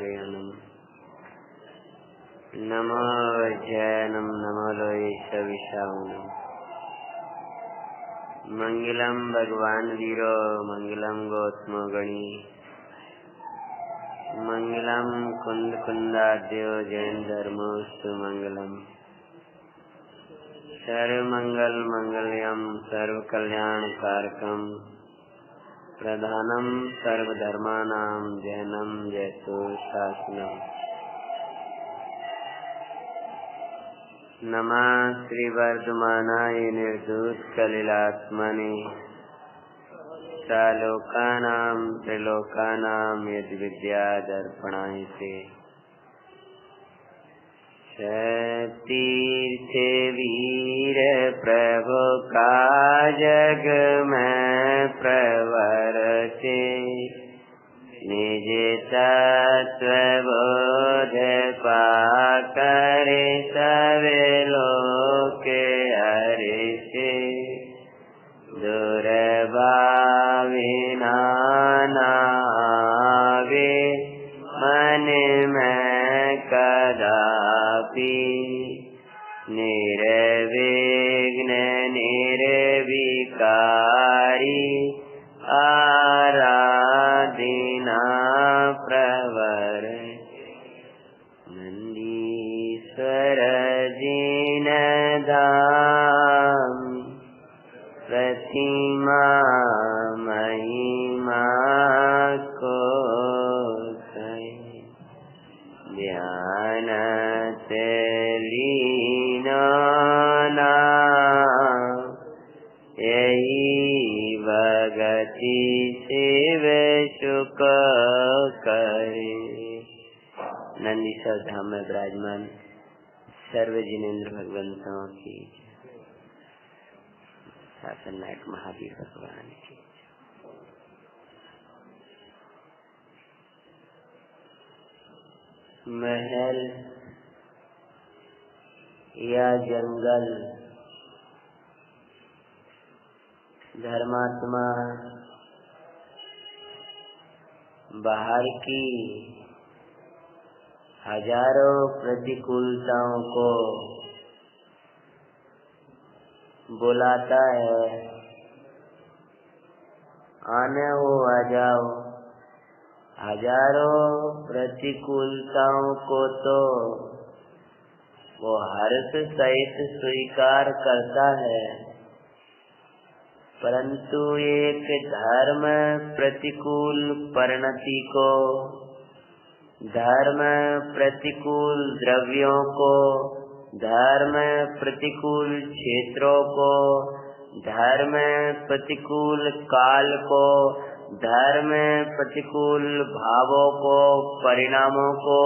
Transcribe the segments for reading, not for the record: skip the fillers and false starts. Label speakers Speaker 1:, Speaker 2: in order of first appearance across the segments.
Speaker 1: नारायणम् नमो वज्रयानम् नमो लोये सविशावनम् मंगलम भगवान वीरो मंगलम गौतमो गणी मंगलम कुंद कुंदाद्यो जैन धर्मोस्तु मंगलम सर्व मंगल मंगल्यम सर्व कल्याण कारकम प्रधानम सर्वधर्मानां जैनम जयतु शासनम। नमः श्री वर्धमानाय निर्दूत कलिलात्मने सालोकानां त्रिलोकानां यद विद्या दर्पणाय ते तीर्थे वीर प्रभु का जग में प्रवरते निज तत्व बोध पाकर सवे लोक हरिषे दुर्भावि नावे मन में कदापि निर्विघ्न निर्विकारी आराधना प्रवर नंदीश्वर जिन धाम प्रतिमा महिमा को ध्यान लीना यही भगति शिव सुख करे। नंदीश्वर धाम में विराजमान सर्व जिनेन्द्र भगवंतों की शासन नायक महावीर भगवान की महल या जंगल धर्मात्मा बाहर की हजारों प्रतिकूलताओं को बुलाता है, आने हो आ जाओ। हजारों प्रतिकूलताओं को तो वो हर्ष सहित स्वीकार करता है, परंतु एक धर्म प्रतिकूल परिणति को, धर्म प्रतिकूल द्रव्यों को, धर्म प्रतिकूल क्षेत्रों को, धर्म प्रतिकूल काल को, धर्म प्रतिकूल भावों को, परिणामों को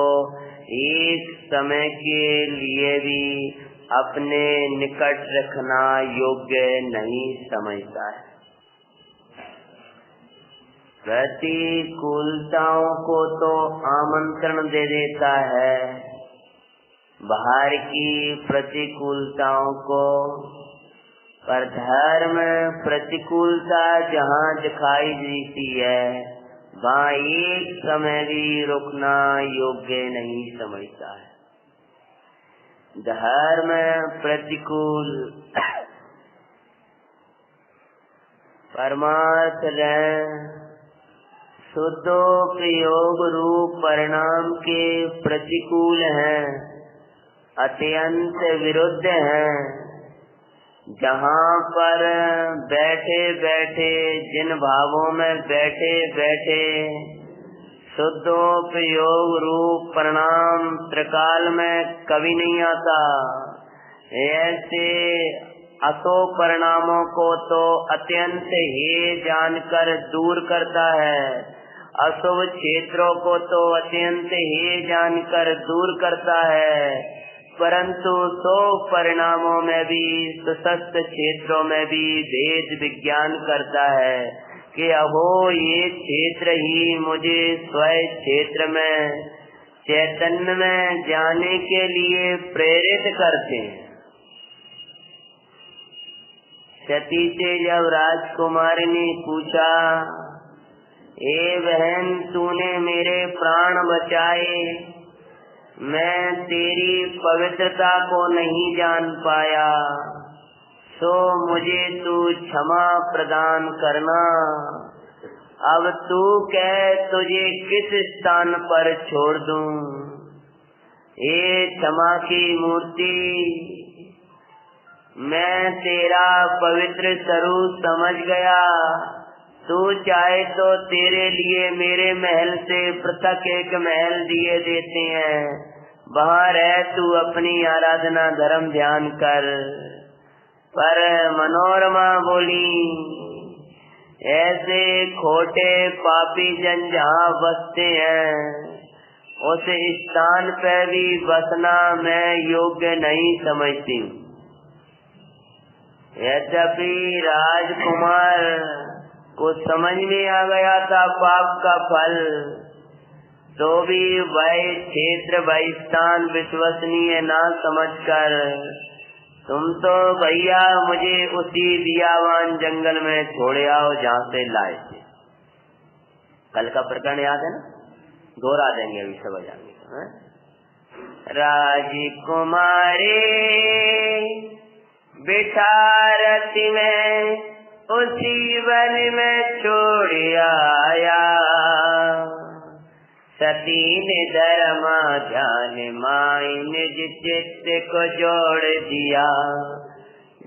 Speaker 1: एक समय के लिए भी अपने निकट रखना योग्य नहीं समझता है। प्रतिकूलताओं को तो आमंत्रण दे देता है, बाहर की प्रतिकूलताओं को, पर धर्म प्रतिकूलता जहाँ दिखाई देती है वहाँ एक समय भी रुकना योग्य नहीं समझता है। धर्म प्रतिकूल परमार्थ शुद्धोपयोग रूप परिणाम के प्रतिकूल हैं, अत्यंत विरुद्ध हैं। जहाँ पर बैठे बैठे, जिन भावों में बैठे बैठे शुद्धोपयोग रूप परिणाम त्रिकाल में कभी नहीं आता, ऐसे असो परिणामों को तो अत्यंत ही जानकर दूर करता है, अशुभ क्षेत्रों को तो अत्यंत ही जानकर दूर करता है, परंतु सो परिणामों में भी, सुसस्त क्षेत्रों में भी भेद विज्ञान करता है कि अहो ये क्षेत्र ही मुझे स्वयं क्षेत्र में चैतन्य में जाने के लिए प्रेरित करते हैं। सती से जब राजकुमारी ने पूछा ए बहन तूने मेरे प्राण बचाए, मैं तेरी पवित्रता को नहीं जान पाया, सो मुझे तू क्षमा प्रदान करना। अब तू कह तुझे किस स्थान पर छोड़ दूं। ए क्षमा की मूर्ति, मैं तेरा पवित्र स्वरूप समझ गया। तू चाहे तो तेरे लिए मेरे महल से पृथक एक महल दिए देते हैं, वहाँ रह तू अपनी आराधना धर्म ध्यान कर। पर मनोरमा बोली, ऐसे खोटे पापी जन जहाँ बसते हैं उस स्थान पर भी बसना मैं योग्य नहीं समझती। यद्यपि राजकुमार को समझ में आ गया था पाप का फल, तो भी वह क्षेत्र वह स्थान विश्वसनीय ना समझकर तुम तो भैया मुझे उसी दियावान जंगल में छोड़े आओ जहाँ से लाए थे। कल का प्रकरण याद है ना, दोहरा देंगे अभी सब जाएंगे। राजकुमारी बिठारती में उसी वन में छोड़ आया, सती ने धर्मा ध्यान माई निज चित्त को जोड़ दिया।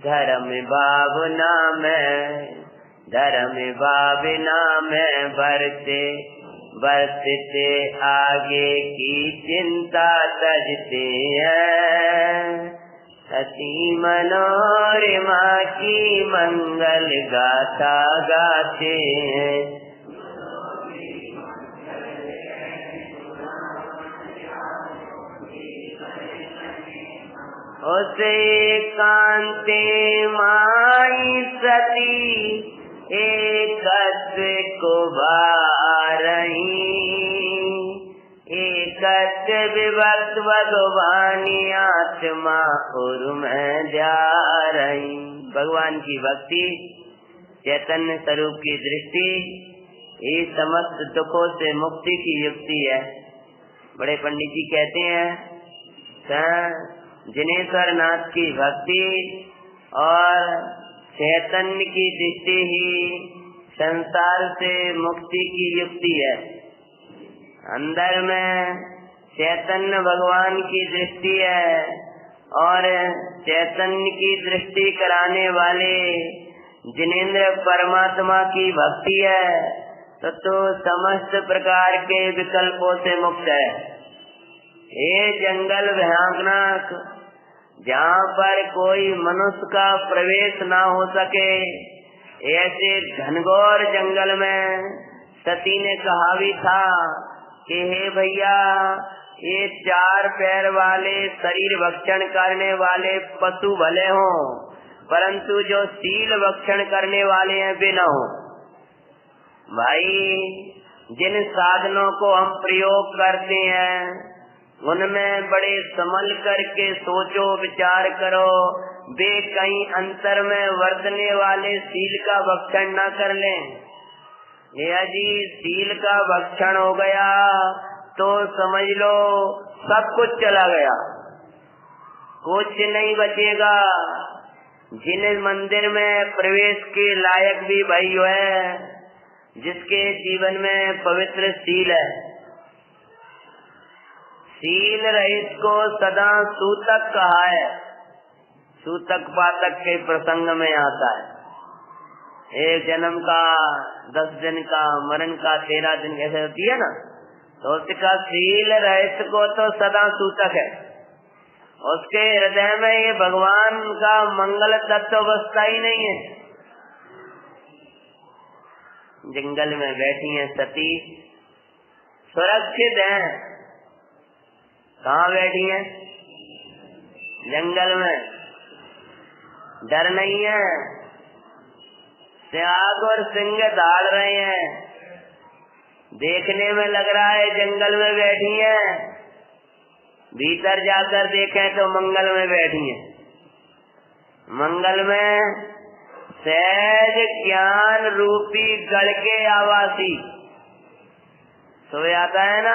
Speaker 1: धर्म भावना में बरतते आगे की चिंता सजते हैं। सती मनोरमा की मंगल गाथा गाते हैं। उसे कांते माई सती एकत्व को बारही, एकत्व विभक्त भगवानी आत्मा और मैं जा रही। भगवान की भक्ति, चैतन्य स्वरूप की दृष्टि, ये समस्त दुखों से मुक्ति की युक्ति है। बड़े पंडित जी कहते हैं जिनेश्वर नाथ की भक्ति और चैतन्य की दृष्टि ही संसार से मुक्ति की युक्ति है। अंदर में चैतन्य भगवान की दृष्टि है और चैतन्य की दृष्टि कराने वाले जिनेन्द्र परमात्मा की भक्ति है, तो समस्त प्रकार के विकल्पों से मुक्त है। ये जंगल भयानक, जहाँ पर कोई मनुष्य का प्रवेश ना हो सके, ऐसे घनघोर जंगल में सती ने कहा भी था कि हे भैया, ये चार पैर वाले शरीर भक्षण करने वाले पशु भले हों, परंतु जो शील भक्षण करने वाले हैं वे न हो। भाई, जिन साधनों को हम प्रयोग करते हैं उनमें बड़े संभल करके सोचो, विचार करो, वे कहीं अंतर में वर्तने वाले शील का भक्षण न कर लें। यदि शील का भक्षण हो गया तो समझ लो सब कुछ चला गया, कुछ नहीं बचेगा। जिन मंदिर में प्रवेश के लायक भी भाई है, जिसके जीवन में पवित्र शील है, शील रहित को सदा सूतक कहा है। सूतक पातक के प्रसंग में आता है। एक जन्म का, 10 दिन का, मरण का 13 दिन कैसे होती है ना, तो उसका शील रहित को तो सदा सूतक है। उसके हृदय में ये भगवान का मंगल तत्व बसता ही नहीं है। जंगल में बैठी है सती, सुरक्षित है। कहाँ बैठी है? जंगल में। डर नहीं है। सियाग और सिंह दौड़ रहे हैं, देखने में लग रहा है जंगल में बैठी है, भीतर जाकर देखें तो मंगल में बैठी है। मंगल में सहज ज्ञान रूपी गढ़ के आवासी सो आता है ना,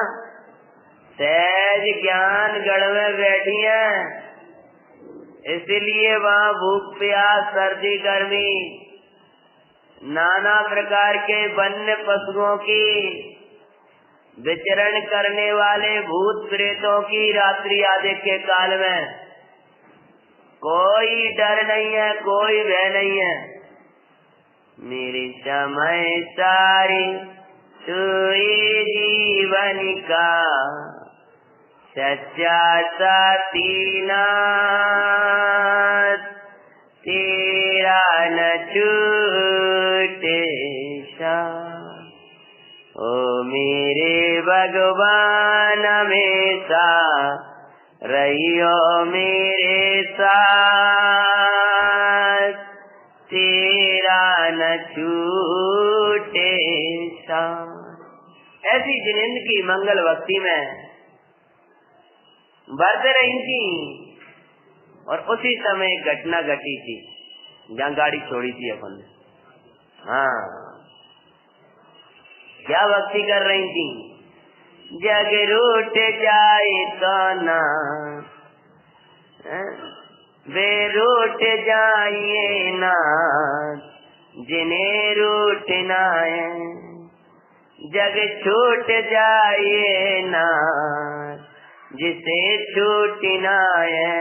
Speaker 1: सहज ज्ञान गढ़ में बैठी है, इसलिए वहाँ भूख प्यास सर्दी गर्मी नाना प्रकार के वन्य पशुओं की विचरण करने वाले भूत प्रेतों की रात्रि आदि के काल में कोई डर नहीं है, कोई भय नहीं है। मेरे समय सारी सोई जीवन का सच्चा साथी नाथ, तेरा न छूटे साथ। ओ मेरे भगवान हमेशा रहियो मेरे साथ, तेरा न छूटे साथ। ऐसी जिंदगी मंगल भक्ति में बढ़ते रही थी। और उसी समय घटना घटी थी जहाँ गाड़ी छोड़ी थी अपन ने। हाँ, क्या भक्ति कर रही थी? जग रूठ जाए तो ना वे रूठ जाइए ना, जिन्हें रूठना है। जग छूट जाइए ना, जिसे छूटना है।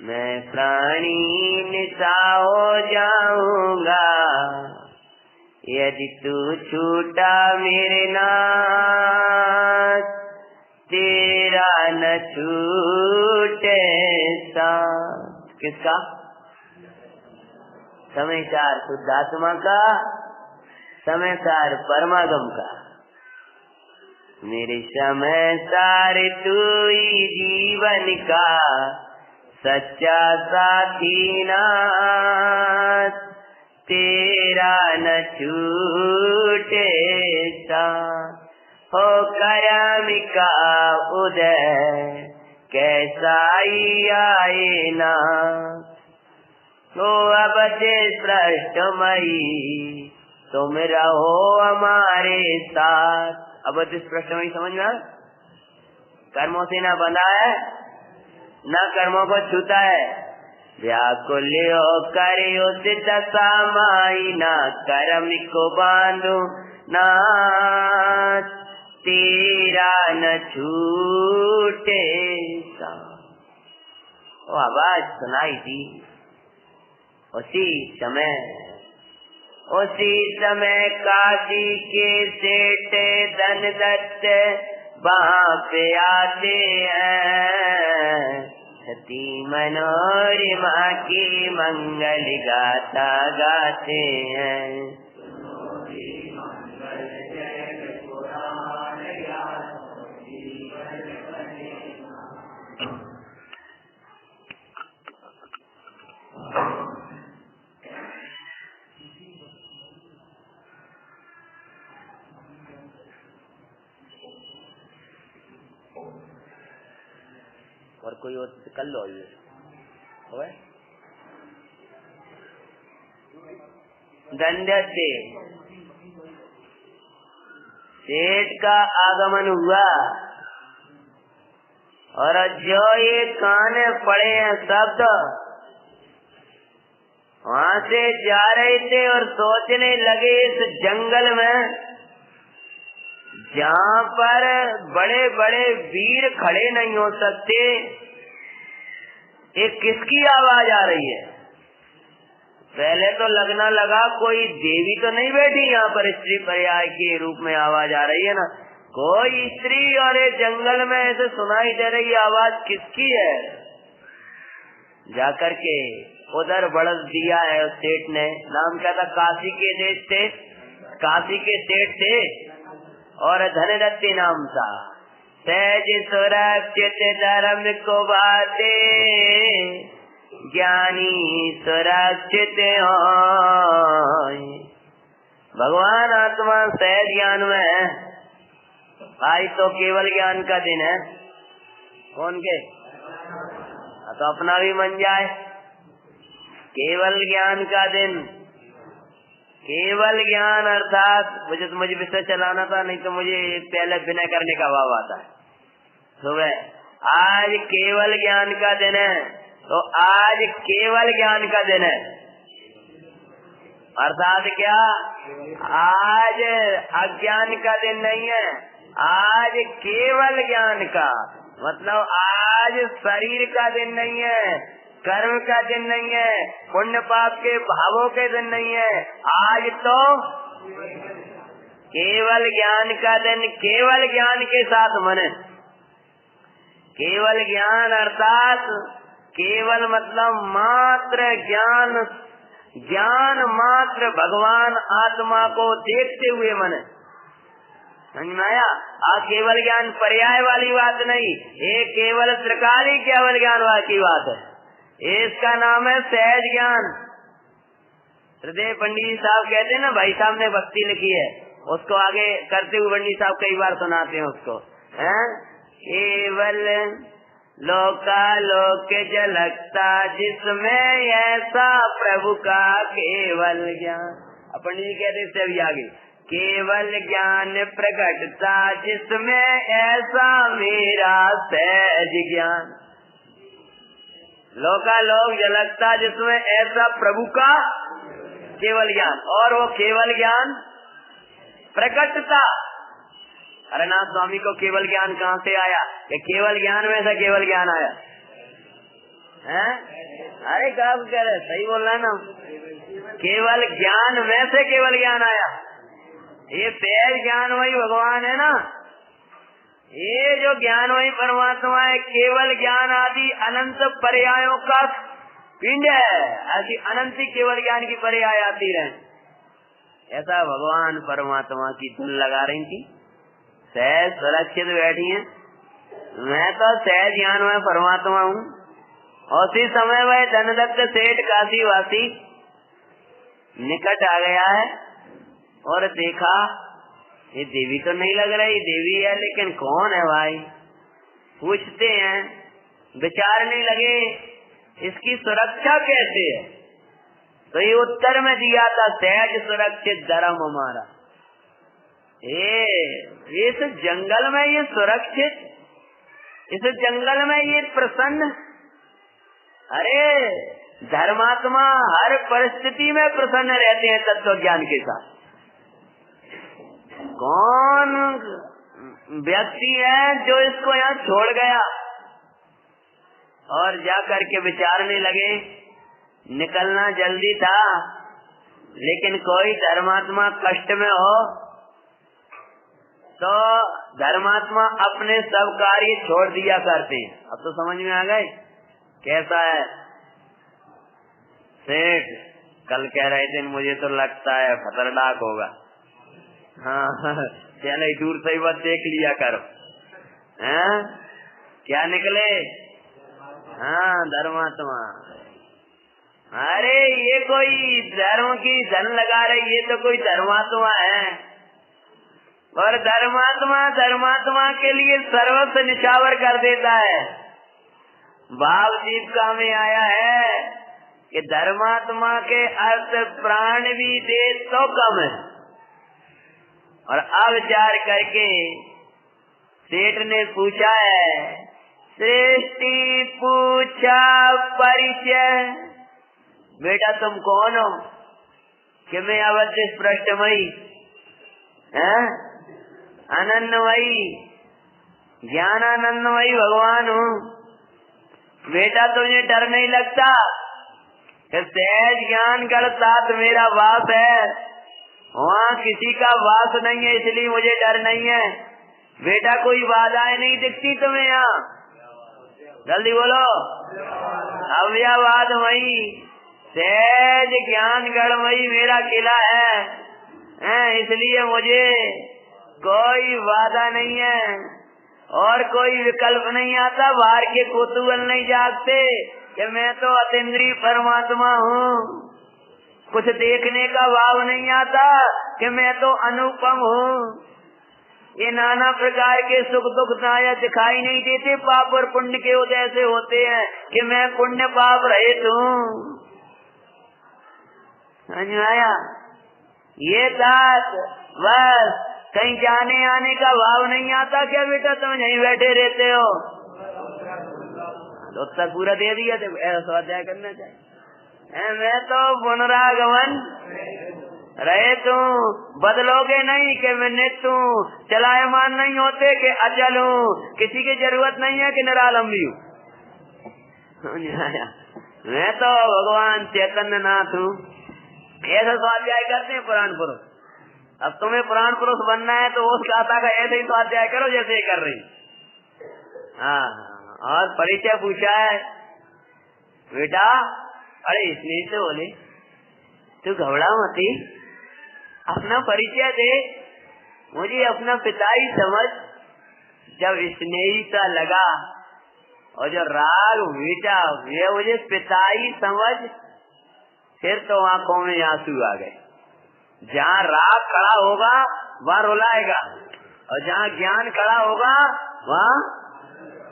Speaker 1: मैं प्राणी निशा हो जाऊंगा यदि तू छूटा मेरे नाथ, तेरा न छूटे साथ। किसका? समयसार शुद्धात्मा का, समयसार परमागम का। मेरे समय सारे तू ही जीवन का सच्चा साथी नाथ, तेरा न छूटे साथ। हो करम का उदय कैसा ही आए ना, हो अब पृष्ठमयी तुम रहो हमारे साथ। अब पृष्ठमयी समझ में? कर्मों से ना बंधा है, न कर्मों को छूता है। व्याकुल कर उचित समाई, ना कर्म को बांधो नाथ, तेरा न छूटे साथ। वो आवाज सुनाई थी उसी समय काशी के सेठ धन दत्त वहाँ पे आते हैं। सती मनोरमा की मंगल गाथा गाते हैं। और कोई और कर लो ये दंड से सेठ का आगमन हुआ और जो ये कान पड़े हैं शब्द वहाँ से जा रहे थे और सोचने लगे इस जंगल में जहाँ पर बड़े बड़े वीर खड़े नहीं हो सकते, ये किसकी आवाज आ रही है? पहले तो लगना लगा कोई देवी तो नहीं बैठी यहाँ पर, स्त्री पर्याय के रूप में आवाज आ रही है ना, कोई स्त्री और ये जंगल में ऐसे सुनाई दे रही आवाज किसकी है? जाकर के उधर बढ़ दिया है उस सेठ ने। नाम क्या था? काशी के देश थे, काशी के सेठ थे और धनदत्ती नाम था। सहज सुरक्षित धर्म को बाते, ज्ञानी सुरक्षित हो। भगवान आत्मा सहज ज्ञान में है। आज तो केवल ज्ञान का दिन है। कौन के? तो अपना भी मन जाए। केवल ज्ञान का दिन केवल ज्ञान अर्थात मुझे विषय चलाना था, नहीं तो मुझे पहले विनय करने का भाव आता है। सुबह आज केवल ज्ञान का दिन है, तो आज केवल ज्ञान का दिन है, अर्थात क्या, आज अज्ञान का दिन नहीं है, आज केवल ज्ञान का, मतलब आज शरीर का दिन नहीं है, कर्म का दिन नहीं है, पुण्य पाप के भावों के दिन नहीं है, आज तो केवल ज्ञान का दिन, केवल ज्ञान के साथ मने। केवल ज्ञान अर्थात केवल मतलब मात्र ज्ञान, ज्ञान मात्र भगवान आत्मा को देखते हुए मन। समझ में आया? केवल ज्ञान पर्याय वाली बात नहीं, ये केवल त्रिकाली केवल ज्ञान की बात है। इसका नाम है सहज ज्ञान। हृदय पंडित साहब कहते हैं ना, भाई साहब ने भक्ति लिखी है, उसको आगे करते हुए पंडित साहब कई बार सुनाते हैं उसको, है केवल लोकालोक झलकता जिसमें ऐसा प्रभु का केवल ज्ञान। अपन जी कहते इससे अभी आगे, केवल ज्ञान प्रकटता जिसमें ऐसा मेरा सहज ज्ञान। लोकालोक झलकता जिसमें ऐसा प्रभु का केवल ज्ञान, और वो केवल ज्ञान प्रकटता। हरनाथ स्वामी को केवल ज्ञान कहाँ से आया? कि केवल ज्ञान में से केवल ज्ञान आया है? अरे क्या कह रहे, सही बोल रहा है ना, केवल ज्ञान में से केवल ज्ञान आया। ये सहज ज्ञान वही भगवान है ना, ये जो ज्ञान वही परमात्मा है। केवल ज्ञान आदि अनंत पर्यायों का पिंड है, ऐसी अनंत केवल ज्ञान की पर्याय आती रहे। ऐसा भगवान परमात्मा की धुन लगा रही थी, सहज सुरक्षित बैठी है। मैं तो सहज ज्ञान में परमात्मा हूँ। उसी समय वह धनदत्त सेठ काशीवासी निकट आ गया है और देखा ये देवी तो नहीं लग रही, देवी है लेकिन कौन है भाई? पूछते हैं, विचारने लगे इसकी सुरक्षा कैसे है? तो ये उत्तर में दिया था, सहज सुरक्षित धर्म हमारा। इस जंगल में ये सुरक्षित, इस जंगल में ये प्रसन्न। अरे धर्मात्मा हर परिस्थिति में प्रसन्न रहते हैं तत्व ज्ञान के साथ। कौन व्यक्ति है जो इसको यहाँ छोड़ गया? और जा करके विचारने लगे। निकलना जल्दी था, लेकिन कोई धर्मात्मा कष्ट में हो तो धर्मात्मा अपने सब कार्य छोड़ दिया करते हैं। अब तो समझ में आ गए कैसा है? सेठ कल कह रहे थे मुझे तो लगता है खतरनाक होगा। हाँ चलो दूर से ही बस देख लिया करो। हैं क्या निकले? हाँ धर्मात्मा। अरे ये कोई धर्म की धन लगा रही, ये तो कोई धर्मात्मा है। और धर्मात्मा के लिए सर्वस्व निछावर कर देता है। भाव दीपिका में आया है कि धर्मात्मा के अर्थ प्राण भी दे तो कम है। और अब विचार करके सेठ ने पूछा है, सृष्टि पूछा परिचय, बेटा तुम कौन हो? कि मैं अवश्य स्पष्टमयी अनन्नमयी ज्ञानानंदमयी भगवान हूँ। बेटा तुझे डर नहीं लगता? सहज ज्ञान कर साथ मेरा वास है, वहाँ किसी का वास नहीं है, इसलिए मुझे डर नहीं है। बेटा कोई बाधाएं नहीं दिखती तुम्हें यहाँ? जल्दी बोलो। अव्यवाद मई सहज ज्ञान गढ़मयी मेरा किला है, इसलिए मुझे कोई वादा नहीं है और कोई विकल्प नहीं आता। बाहर के कौतूहल नहीं जागते कि मैं तो अतीन्द्रिय परमात्मा हूँ। कुछ देखने का भाव नहीं आता कि मैं तो अनुपम हूँ। ये नाना प्रकार के सुख दुख नाया दिखाई नहीं देते। पाप और पुण्य के उदय से होते हैं कि मैं पुण्य पाप रहित हूँ। समझ में आया? ये बात बस कहीं जाने आने का भाव नहीं आता क्या बेटा? तुम यहीं बैठे रहते हो तो तक पूरा दे दिया थे, ऐसा स्वाध्याय करना चाहिए। मैं तो पुनरागमन रहे तू बदलोगे नहीं कि मैं तू चलायमान नहीं होते कि अचल हूँ, किसी की जरूरत नहीं है कि निरालंबी हूँ। मैं तो भगवान चैतन्य नाथ हूँ। ऐसा स्वाध्याय करते हैं पुराण पुरुष। अब तुम्हें पुराण पुरुष बनना है तो उस गाथा का ऐसे ही स्वाध्याय करो जैसे ये कर रही। हाँ, और परिचय पूछा है बेटा, अरे इसलिए तो बोले तू घबरा मती, अपना परिचय दे, मुझे अपना पिता ही समझ। जब स्नेही सा लगा और जो राग बेटा ये मुझे पिता ही समझ, फिर तो आंखों में आंसू आ गए। जहाँ राग खड़ा होगा वहाँ रुलाएगा, और जहाँ ज्ञान खड़ा होगा वहाँ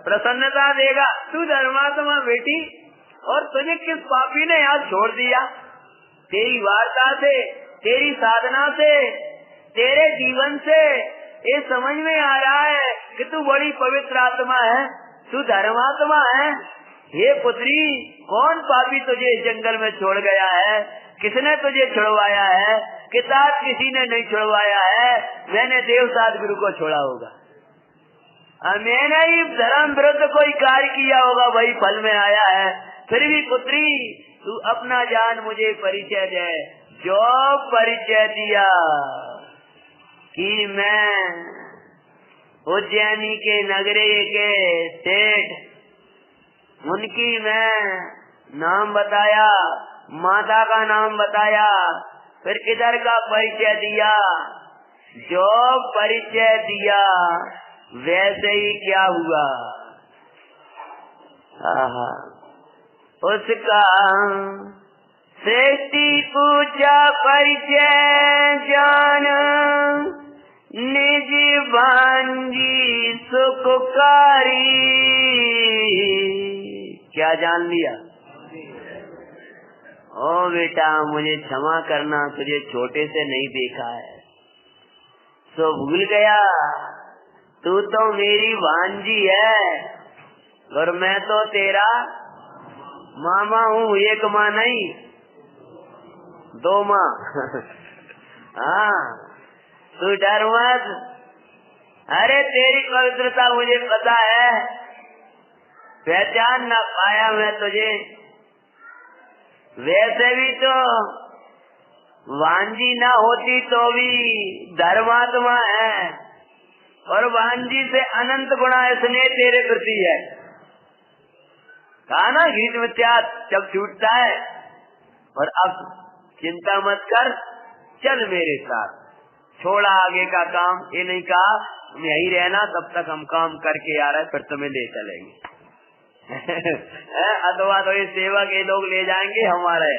Speaker 1: प्रसन्नता देगा। तू धर्मात्मा बेटी, और तुझे किस पापी ने यहाँ छोड़ दिया? तेरी वार्ता से, तेरी साधना से, तेरे जीवन से ये समझ में आ रहा है कि तू बड़ी पवित्र आत्मा है, तू धर्मात्मा है। हे पुत्री, कौन पापी तुझे इस जंगल में छोड़ गया है? किसने तुझे छुड़वाया है? किताब किसी ने नहीं छुड़वाया है, मैंने देवसाद गुरु को छोड़ा होगा। मैंने ही धर्म विरुद्ध कोई कार्य किया होगा, वही फल में आया है। फिर भी पुत्री तू अपना जान मुझे परिचय दे। जो परिचय दिया कि मैं उज्जैनी के नगरे के सेठ, उनकी मैं नाम बताया, माता का नाम बताया, फिर किधर का परिचय दिया। जो परिचय दिया वैसे ही क्या हुआ, उसका सृष्टि पूजा परिचय जान, निज भांजी सुखकारी। क्या जान लिया? ओ बेटा मुझे क्षमा करना, तुझे छोटे से नहीं देखा है, सो भूल गया। तू तो मेरी भांजी है और मैं तो तेरा मामा हूँ। एक माँ नहीं, दो माँ। हाँ, तू डर मत। अरे तेरी पवित्रता मुझे पता है, पहचान ना पाया मैं तुझे। वैसे भी तो वांजी ना होती तो भी धर्मात्मा है, और वांजी से अनंत गुणा स्नेह तेरे प्रति है। कहा ना गीत में त्याग जब छूटता है। और अब चिंता मत कर, चल मेरे साथ, छोड़ा आगे का काम। ये नहीं कहा तुम यही रहना, तब तक हम काम करके आ रहे, फिर तुम्हें ले चलेंगे। अथवा तो ये सेवक ये लोग ले जाएंगे हमारे।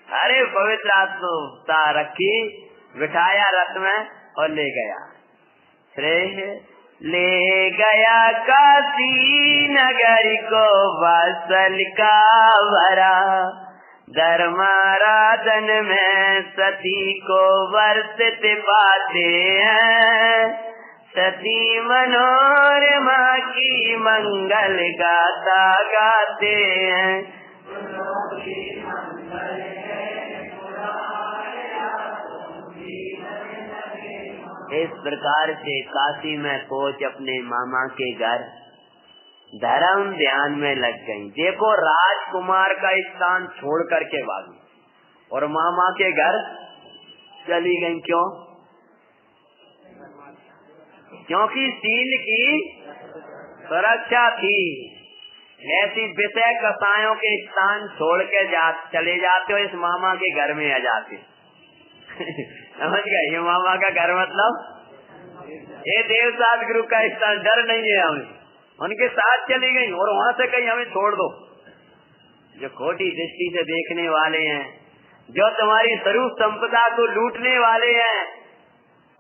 Speaker 1: अरे पवित्र आत्मा रखी, बिठाया रथ में और ले गया। ले गया काशी नगर को वासल का भरा, धर्माराधन में सती को वर्षित पाते हैं। सती मनोरमा की मंगल गाथा गाते हैं। इस प्रकार से काशी में पहुंच अपने मामा के घर धर्म ध्यान में लग गई। देखो राजकुमार का स्थान छोड़ करके भागी और मामा के घर चली गई। क्यों? क्योंकि सील की सुरक्षा थी। ऐसी विषय कसायों के स्थान छोड़ के चले जाते हो, इस मामा के घर में आ जाते। समझ गए? ये मामा का घर मतलब ये देवसाद गुरु का स्थान। डर नहीं है हमें, उनके साथ चली गई और वहाँ से कहीं हमें छोड़ दो। जो खोटी दृष्टि से देखने वाले हैं, जो तुम्हारी स्वरूप संपदा को लूटने वाले हैं,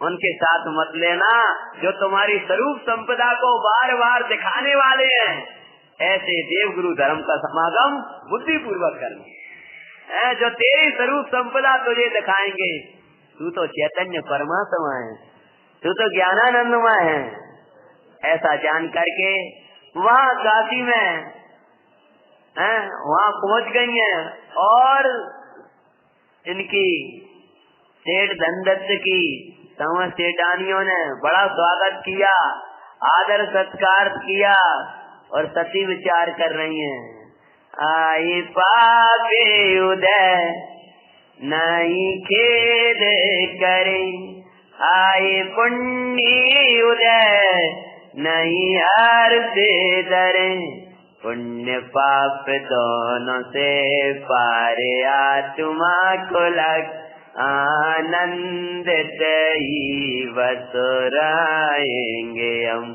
Speaker 1: उनके साथ मत लेना। जो तुम्हारी स्वरूप संपदा को बार बार दिखाने वाले हैं, ऐसे देवगुरु धर्म का समागम बुद्धि पूर्वक करना। जो तेरी स्वरूप संपदा तुझे दिखाएंगे, तू तो चैतन्य परमात्मा है, तू तो ज्ञानानंदमय है। ऐसा जान करके वहाँ काशी में वहाँ पहुँच गई हैं और इनकी सेठ धनदत्त की समस्त सेठानियों ने बड़ा स्वागत किया, आदर सत्कार किया और सती विचार कर रही हैं, आई पापे उदय नहीं खेद करे, आई पुण्य उदय नहीं हार से डरे, पुण्य पाप दोनों से पारे आत्मा को लग, आनंदित ही वसुराएंगे हम,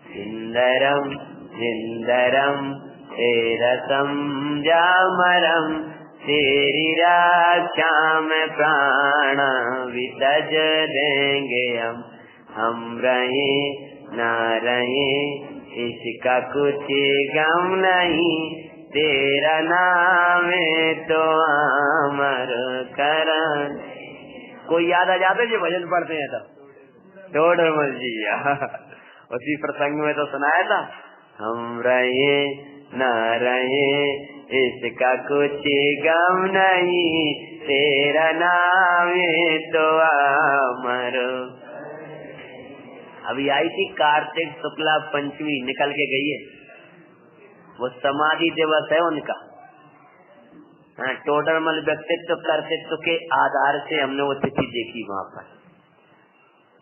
Speaker 1: सुंदरम सुंदरम तेरसम जामरम, तेरी रक्षा में प्राण विसर्ज देंगे हम रहे न रहे इसका कुछ गम नहीं, तेरा नाम है तो अमर करण। कोई याद आ जाते जो भजन पढ़ते हैं तब टोडरमल जी उसी प्रसंग में तो सुनाया था, हम रहे न रहे इसका कुछ गम नहीं, तेरा नाम है तो अमर। अभी आई थी कार्तिक शुक्ला पंचमी, निकल के गई है, वो समाधि दिवस है उनका। टोडरमल व्यक्तित्व कर्तृत्व के आधार से हमने वो तिथि देखी वहाँ पर।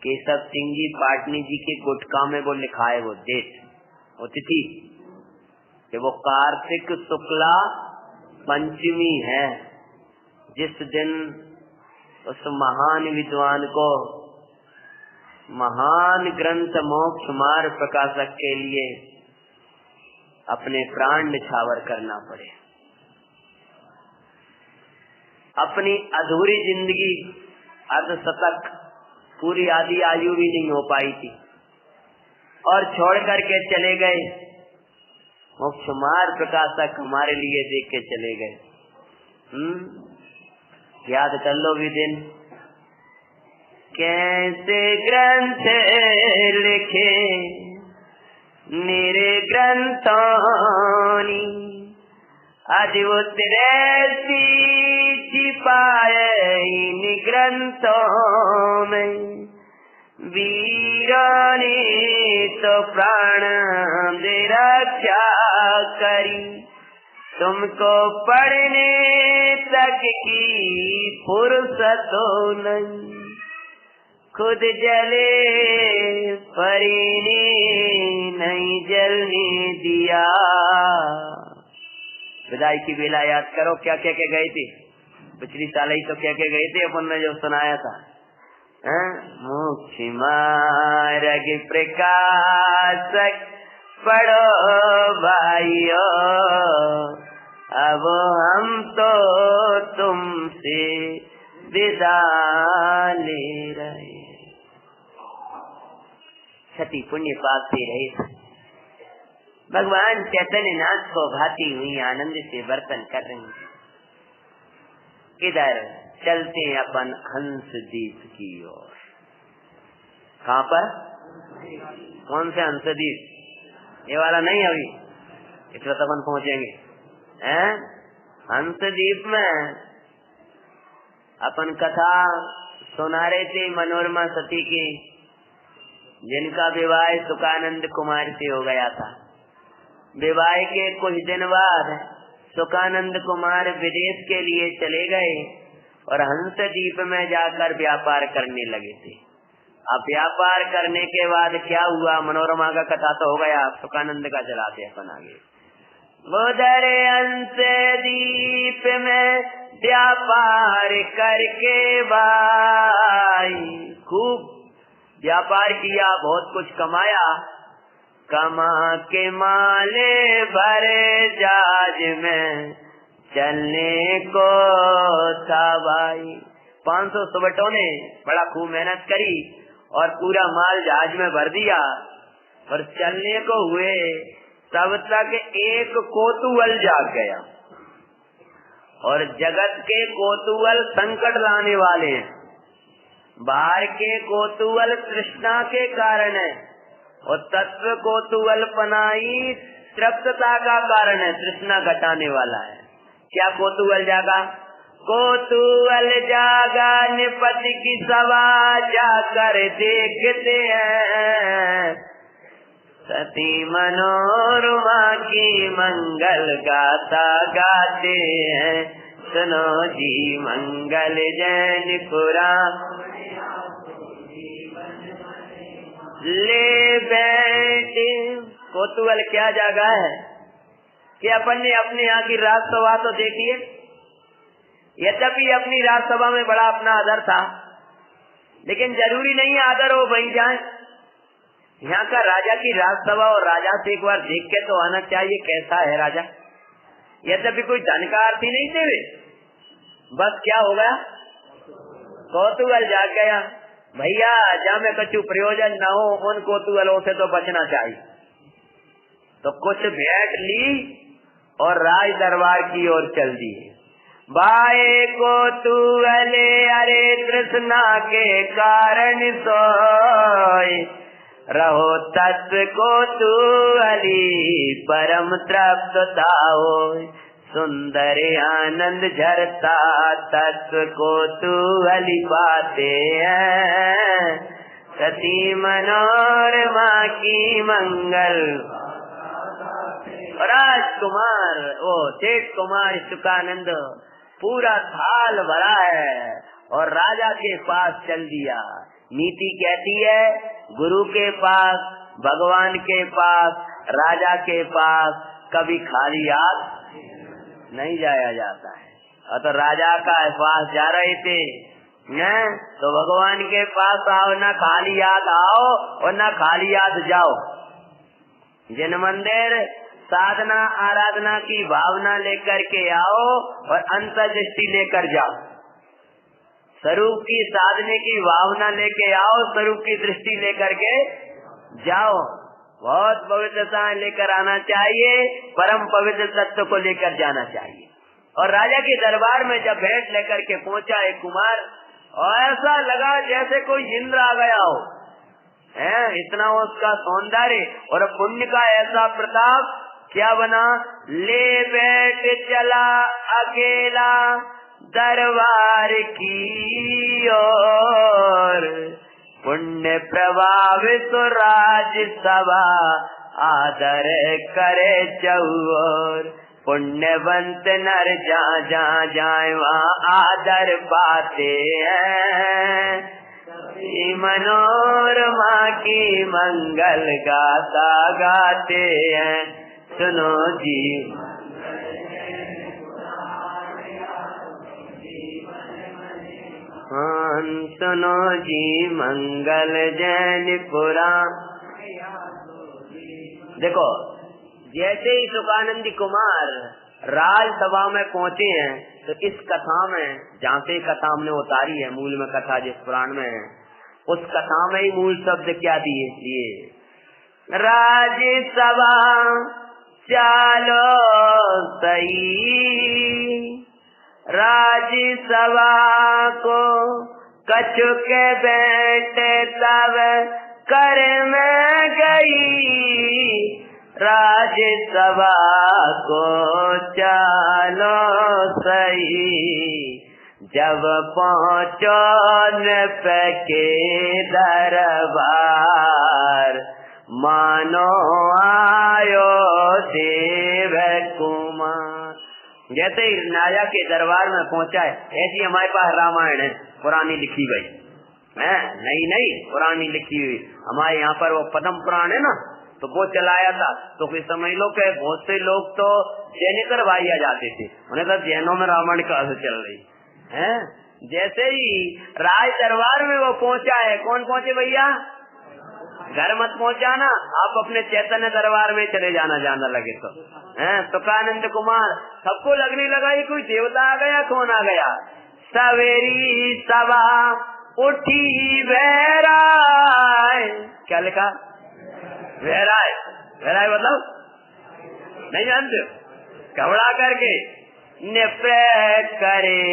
Speaker 1: केशव सिंह जी पाटनी जी के गुटका में वो लिखा है वो डेट, वो तिथि कि वो कार्तिक शुक्ला पंचमी है, जिस दिन उस महान विद्वान को महान ग्रंथ मोक्ष मार्ग प्रकाशक के लिए अपने प्राण निछावर करना पड़े। अपनी अधूरी जिंदगी अर्धशतक पूरी आधी आयु भी नहीं हो पाई थी और छोड़ करके चले गए, मोक्ष मार्ग प्रकाशक हमारे लिए देख के चले गए। याद कर लो भी दिन, कैसे ग्रंथ लिखे मेरे ग्रंथोनी, आज वो तेरे छिपाए इन ग्रंथों में, वीरों ने तो प्राण दे रक्षा करी, तुमको पढ़ने तक की फुर्सत नहीं, खुद जले परी नहीं जलने दिया। विदाई की बेला याद करो, क्या क्या के गए थे पिछली साल ही तो क्या क्या गए थे अपन ने जो सुनाया था, मोक्ष मार्ग प्रकाशक पढ़ो भाइयों, अब हम तो तुमसे विदा ले रहे। सती पुण्य पाप से रहे भगवान चैतन्य नाथ को भाती हुई आनंद से बर्तन कर रही। इधर चलते अपन हंसदीप की ओर। कहाँ पर? कौन से हंसदीप? ये वाला नहीं, अभी इसमें तो अपन पहुँचेंगे। हंसदीप में अपन कथा सुना रहे थे मनोरमा सती की, जिनका विवाह सुखानंद कुमार से हो गया था। विवाह के कुछ दिन बाद सुखानंद कुमार विदेश के लिए चले गए और हंसदीप में जाकर व्यापार करने लगे थे। अब व्यापार करने के बाद क्या हुआ, मनोरमा का कथा तो हो गया, सुखानंद का चलाते अपन आगे। उधर हंसदीप में व्यापार करके भाई खूब व्यापार किया, बहुत कुछ कमाया, कमा के माले भरे जहाज में चलने को था भाई। 500 सुबटों ने बड़ा खूब मेहनत करी और पूरा माल जहाज में भर दिया और चलने को हुए, तब तक एक कोतूहल जाग गया। और जगत के कोतूहल संकट लाने वाले हैं, बाहर के कौतूहल तृष्णा के कारण है और तत्व कौतूहल पनाई तृप्तता का कारण है, तृष्णा घटाने वाला है। क्या कौतूहल जागा? कौतूहल जागा निपति की सभा जाकर देखते हैं, सती मनोरमा की मंगल गाथा गाते हैं। सुनो जी मंगल जैनपुरा ले बैठे। कौतूहल क्या जागा है कि अपन ने अपने यहाँ की राजसभा तो देखी है। यद्यपि अपनी राजसभा में बड़ा अपना आदर था, लेकिन जरूरी नहीं आदर हो वहीं जाए। यहाँ का राजा की राजसभा और राजा से एक बार देख के तो आना चाहिए कैसा है राजा। यद्यपि कोई धन का अर्थी नहीं थे वे, बस क्या हो गया, कौतूहल जाग गया। भैया जहाँ में कछु प्रयोजन न हो उन कौतूहलों से तो बचना चाहिए। तो कुछ भेंट ली और राज दरबार की ओर चल दी। बाए कौतूहले अरे तृष्णा के कारण सोए, रहो तत्व कौतूहली परम तृप्तता होय। सुंदर आनंद झरता तत्व कौतूहली पाते हैं, सती मनोरमा की मंगल। राजकुमार ओ सेठ कुमार सुखानंद पूरा थाल भरा है और राजा के पास चल दिया। नीति कहती है गुरु के पास, भगवान के पास, राजा के पास कभी खाली हाथ नहीं जाया जाता है। और तो राजा का पास जा रहे थे न, तो भगवान के पास आओ, न खाली हाथ आओ और न खाली हाथ जाओ। जिन मंदिर साधना आराधना की भावना लेकर के आओ और अंतर्दृष्टि लेकर जाओ। स्वरूप की साधने की भावना लेके आओ, स्वरूप की दृष्टि लेकर के जाओ। बहुत पवित्रता लेकर आना चाहिए, परम पवित्र तत्व को लेकर जाना चाहिए। और राजा के दरबार में जब भेंट लेकर के पहुंचा एक कुमार, और ऐसा लगा जैसे कोई इंद्र आ गया हो, इतना उसका सौंदर्य और पुण्य का ऐसा प्रताप। क्या बना, ले बैठ चला अकेला दरबार की ओर, पुण्य प्रभावित राज सभा आदर करे चौर। पुण्यवंत नर जहाँ जहाँ जाए वहाँ आदर पाते हैं, मनोरमा की मंगल गाता गाते हैं। सुनो जी सुनो जी मंगल जैनपुरा। देखो जैसे ही सुखानंदी कुमार राजसभा में पहुँचे हैं, तो इस कथा में जहाँ से कथा हमने उतारी है, मूल में कथा जिस पुराण में है, उस कथा में ही मूल शब्द क्या दिए, राजसभा चालो सही। राजसभा को कछु के बैठे तब कर में गई, राजसभा को चालो सही। जब पहुँचो नृप के दरबार, मानो आयो देव कुमार। जैसे ही राजा के दरबार में पहुंचा है, ऐसी हमारे पास रामायण है, पुरानी लिखी गई है, नहीं पुरानी लिखी हुई। हमारे यहाँ पर वो पद्म पुराण है ना, तो वो चलाया था। तो फिर समझ लो कि बहुत से लोग तो जैनेतर भाइया जाते थे, उन्हें तो जैनों में रामायण का चल रही है। जैसे ही राज दरबार में वो पहुंचा है, कौन पहुंचे भैया, घर मत पहुंचाना, आप अपने चैतन्य दरबार में चले जाना, जाना लगे तो सुखानंद कुमार। सबको लगने लगा ये कोई देवता आ गया, कौन आ गया। सवेरी सभा उठी बहराए, क्या लिखा, बहराए, बहराए मतलब नहीं जानते, घबरा करके निपट करे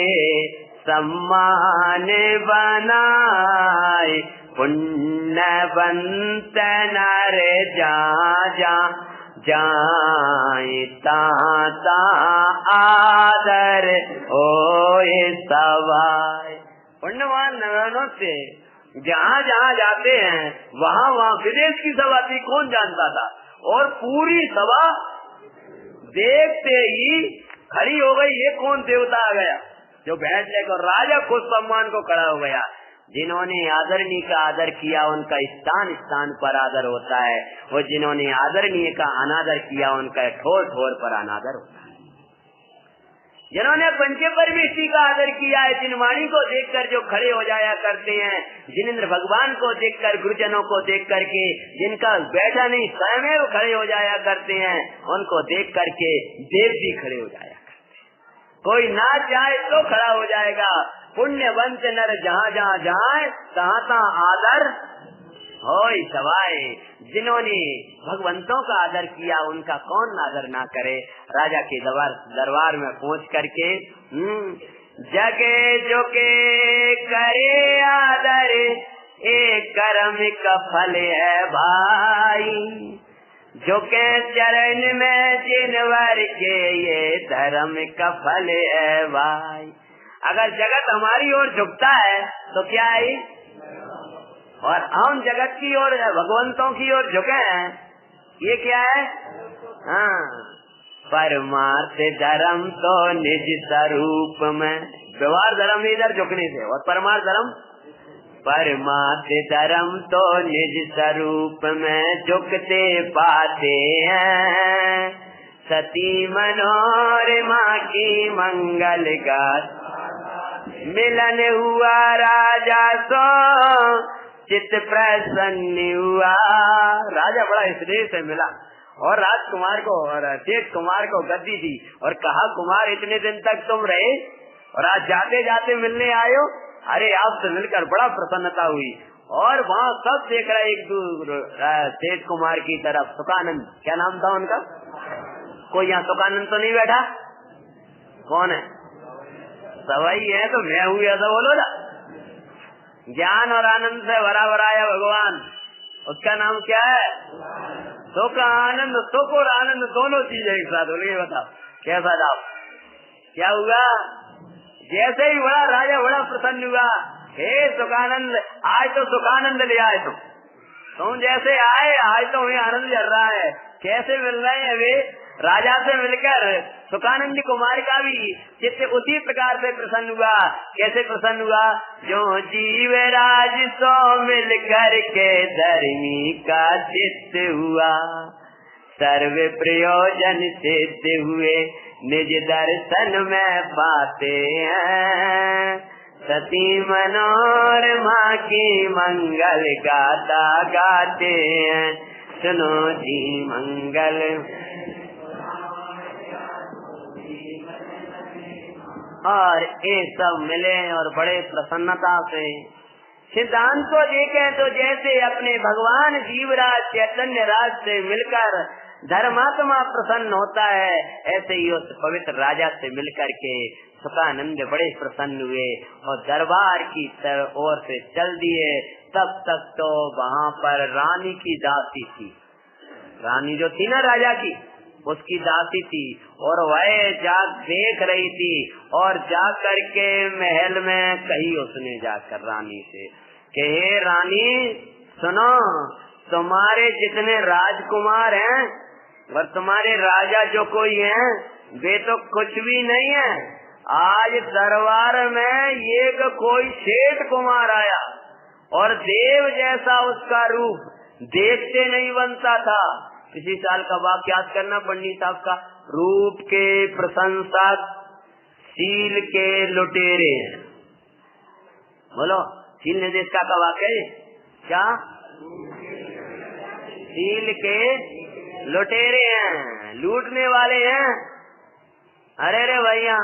Speaker 1: सम्मान बनाए, पुण्यवंत नर जा जा जाए, ताता आदर होए सवाय। पुण्यवान नरों से जहाँ जहाँ जाते हैं वहाँ वहाँ विदेश की सभा थी, कौन जानता था, और पूरी सभा देखते ही खड़ी हो गई, ये कौन देवता आ गया जो बैठ लेकर। राजा खुद सम्मान को खड़ा हो गया। जिन्होंने आदरणीय का आदर किया उनका स्थान स्थान पर आदर होता है, वो जिन्होंने आदरणीय का अनादर किया उनका ठोर ठोर पर अनादर होता है। जिन्होंने पंचे परमेष्टि का आदर किया है, जिन वाणी को देखकर जो खड़े हो जाया करते हैं, जिनेंद्र भगवान को देखकर, गुरुजनों को देख करके, जिनका बैठा नहीं स्वयं खड़े हो जाया करते हैं, उनको देख करके देव भी खड़े हो जाया करते हैं। कोई ना जाए तो खड़ा हो जाएगा। पुण्यवंत नर जहाँ जहाँ जाए तहाँ तहाँ आदर होय सवाए। जिन्होंने भगवंतों का आदर किया उनका कौन आदर ना करे। राजा के दरबार में पहुँच करके जगे जो के करे आदर, एक कर्म का फल है भाई, जो के चरण में जिनवर के ये धर्म का फल है भाई। अगर जगत हमारी ओर झुकता है तो क्या है, और हम जगत की ओर भगवंतों की ओर झुके हैं, ये क्या है। हाँ, परमार्थ धर्म तो निज स्वरूप में, व्यवहार धर्म इधर झुकने से, और परमार्थ धर्म, परमार्थ धर्म तो निज स्वरूप में झुकते पाते हैं, सती मनोरमा की मंगल गाथा, मिलन हुआ राजा सो चित्त प्रसन्न हुआ। राजा बड़ा स्नेह से मिला और राजकुमार को और जेठ कुमार को गद्दी दी और कहा, कुमार इतने दिन तक तुम रहे और आज जाते जाते मिलने आए हो, अरे आपसे मिलकर बड़ा प्रसन्नता हुई। और वहाँ सब देख रहे एक जेठ कुमार की तरफ। सुखानंद, क्या नाम था उनका? कोई यहाँ सुखानंद तो नहीं बैठा? कौन है? सवाई है तो मैं हूँ, ऐसा बोलो ना। ज्ञान और आनंद से भरा भरा है भगवान, उसका नाम क्या है? सुख आनंद। सुख और आनंद दोनों चीजें एक साथ। बोलिए बताओ कैसा नाम? क्या हुआ? जैसे ही बड़ा राजा बड़ा प्रसन्न हुआ, हे सुखानंद, आज तो सुखानंद ले आए तुम जैसे आए, आज तो हमें आनंद चल रहा है। कैसे मिल रहे हैं वे? राजा से मिलकर सुखानंद कुमार का भी चित्त उसी प्रकार से प्रसन्न हुआ। कैसे प्रसन्न हुआ? जो जीव राज सो मिल कर के धर्मी का चित्त हुआ, सर्व प्रयोजन सिद्ध हुए, निज दर्शन में पाते हैं, सती मनोरमा की मंगल गाता गाते हैं, सुनो जी मंगल। और ये सब मिले और बड़े प्रसन्नता से सिद्धांत को देखें तो जैसे अपने भगवान जीवराज चैतन्य राज से मिलकर धर्मात्मा प्रसन्न होता है, ऐसे ही उस पवित्र राजा से मिलकर के सुखानंद बड़े प्रसन्न हुए और दरबार की ओर से चल दिए। तब तक तो वहाँ पर रानी की दासी थी, रानी जो थी ना राजा की, उसकी दासी थी, और वह जाग देख रही थी। और जा करके महल में कही उसने जाकर रानी से कि हे रानी सुनो, तुम्हारे जितने राजकुमार हैं और तुम्हारे राजा जो कोई हैं, वे तो कुछ भी नहीं है। आज दरबार में एक कोई सेठ कुमार आया और देव जैसा उसका रूप देखते नहीं बनता था। किसी साल का वाक्य याद करना पंडित साहब का, रूप के प्रशंसक शील के लुटेरे। बोलो, शील निर्देशिका का वाक्य है क्या? शील के लुटेरे हैं, लूटने वाले हैं। अरे रे भैया,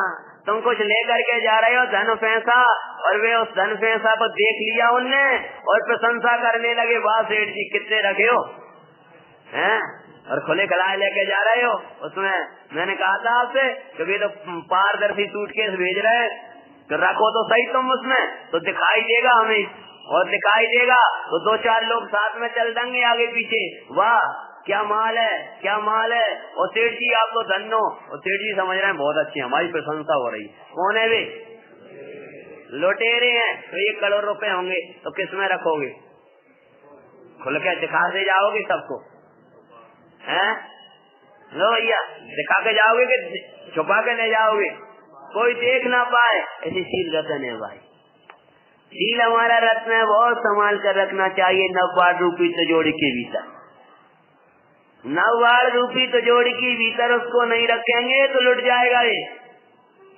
Speaker 1: तुम कुछ लेकर के जा रहे हो धन पैसा, और वे उस धन पैसा को देख लिया उनने और प्रशंसा करने लगे, वाह सेठ जी कितने रखे हो हैं, और खुले खिलाए लेके जा रहे हो। उसमें मैंने कहा था आपसे कि वे तो पारदर्शी सूटकेस भेज रहे हैं, तो रखो तो सही तुम उसमें, तो दिखाई देगा हमें, और दिखाई देगा तो 2-4 लोग साथ में चल देंगे आगे पीछे, वाह क्या माल है, क्या माल है, और सेठ जी आप तो धन्नो, और सेठ जी समझ रहे हैं बहुत अच्छी हमारी प्रशंसा हो रही। कौन है वे? लुटेरे हैं। तो 1 करोड़ रुपए होंगे तो किस में रखोगे? खुल के दिखा से जाओगे सबको, हैं? लो भैया दिखा के जाओगे कि छुपा के ले जाओगे, कोई देख ना पाए, ऐसी शील रतन है भाई। शील हमारा रत्न है, बहुत संभाल कर रखना चाहिए। 90 रूपी तो जोड़ी के भीतर, 90 रूपी तो जोड़ी के भीतर उसको नहीं रखेंगे तो लुट जाएगा ये।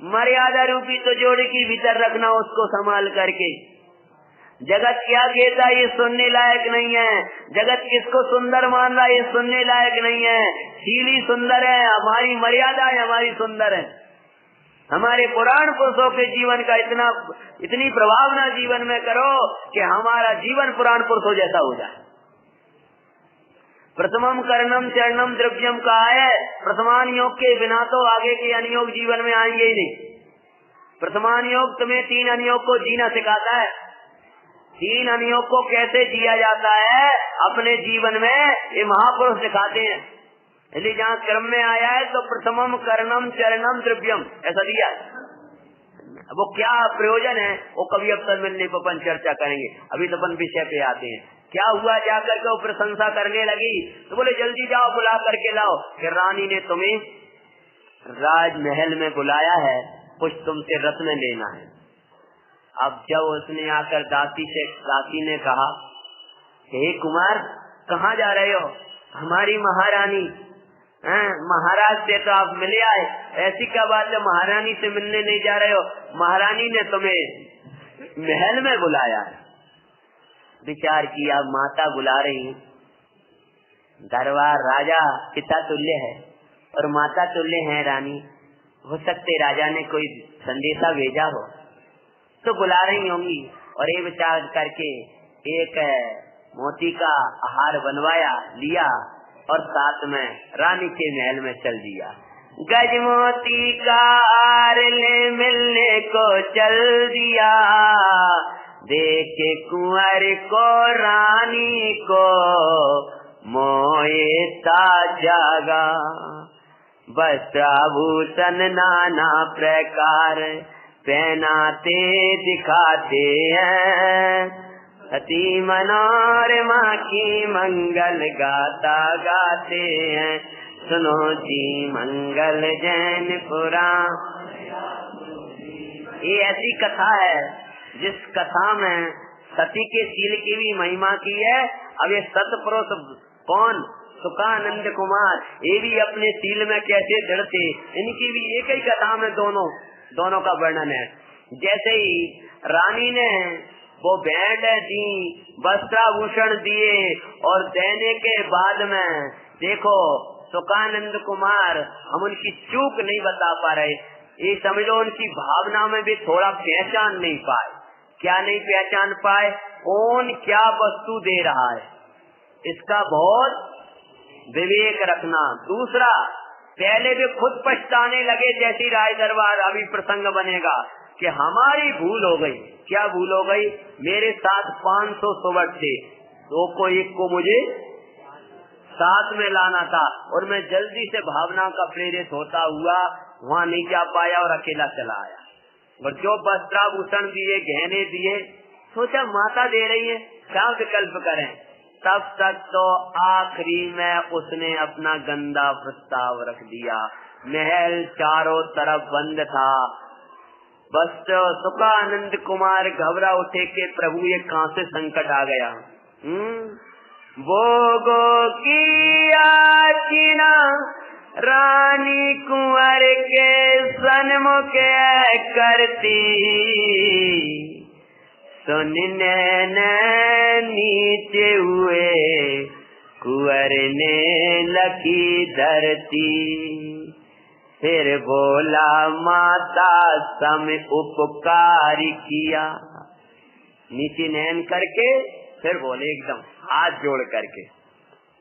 Speaker 1: मर्यादा रूपी तो जोड़ी के भीतर रखना उसको संभाल करके। जगत क्या कहता है ये सुनने लायक नहीं है, जगत किसको सुंदर मान रहा है ये सुनने लायक नहीं है। शील ही सुंदर है, हमारी मर्यादा है हमारी सुंदर है। हमारे पुराण पुरुषों के जीवन का इतनी प्रभावना जीवन में करो कि हमारा जीवन पुराण पुरुषों जैसा हो जाए। प्रथमम कर्णम चरणम द्रव्यम कहा है, प्रथमान योग के बिना तो आगे के अनियोग जीवन में आएंगे ही नहीं। प्रथमान योग तुम्हें 3 अनियोग को जीना सिखाता है। 3 अनियोग को कैसे जिया जाता है अपने जीवन में ये महापुरुष सिखाते हैं। इसलिए जहाँ क्रम में आया है तो प्रथमम कर्णम चरणम द्रव्यम ऐसा दिया है। वो क्या प्रयोजन है वो कभी अवसर मिलने पर अपन चर्चा करेंगे। अभी तो अपन विषय पे आते हैं। क्या हुआ, जाकर के वो प्रशंसा करने लगी तो बोले जल्दी जाओ बुला करके लाओ कि रानी ने तुम्हें राजमहल में बुलाया है, कुछ तुमसे रत्न लेना है। अब जब उसने आकर दासी ने कहा हे कुमार कहाँ जा रहे हो? हमारी महारानी, महाराज से तो आप मिले आए, ऐसी क्या बात है महारानी से मिलने नहीं जा रहे हो? महारानी ने तुम्हें महल में बुलाया है। विचार किया माता बुला रही, दरबार राजा पिता तुल्य है और माता तुल्य है रानी, हो सकते राजा ने कोई संदेशा भेजा हो तो बुला रही होंगी। और ये विचार करके एक मोती का आहार बनवाया लिया और साथ में रानी के महल में चल दिया। गज मोती का आहार ले मिलने को चल दिया, देखे कुंवर को रानी को मोए ता जागा। वस्त्राभूषण नाना प्रकार पहनाते दिखाते हैं, सती मनोरमा की मंगल गाता गाते हैं। सुनो जी मंगल जैन पुराण। ये ऐसी कथा है जिस कथा में सती के शील की भी महिमा की है। अब ये सतपुरुष कौन? सुखानंद कुमार, ये भी अपने शील में कैसे दृढ़ थे, इनकी भी एक ही कथा में दोनों का वर्णन है। जैसे ही रानी ने वो भेंट दी, वस्त्राभूषण दिए और देने के बाद में देखो सुखानंद कुमार, हम उनकी चूक नहीं बता पा रहे, ये समझो उनकी भावना में भी थोड़ा पहचान नहीं पाए। क्या नहीं पहचान पाए? कौन क्या वस्तु दे रहा है, इसका बहुत विवेक रखना। दूसरा, पहले भी खुद पछताने लगे, जैसी राय दरबार अभी प्रसंग बनेगा कि हमारी भूल हो गई। क्या भूल हो गई? मेरे साथ 500 सुवर्ण थे, 2 को 1 को मुझे साथ में लाना था और मैं जल्दी से भावना का प्रेरित होता हुआ वहाँ नहीं जा पाया और अकेला चला आया। और जो वस्त्राभूषण दिए, गहने दिए, सोचा माता दे रही है, क्या विकल्प करें। तब तक तो आखिरी में उसने अपना गंदा प्रस्ताव रख दिया। महल चारों तरफ बंद था। बस तो सुखानंद कुमार घबरा उठे कि प्रभु ये कहाँ से संकट आ गया। भोगो की याचना रानी कुंवर के सन्मुख करती, सुन नीचे हुए कुंवर ने लकी धरती। फिर बोला माता सम उपकार किया, नीचे नैन करके फिर बोले एकदम हाथ जोड़ करके।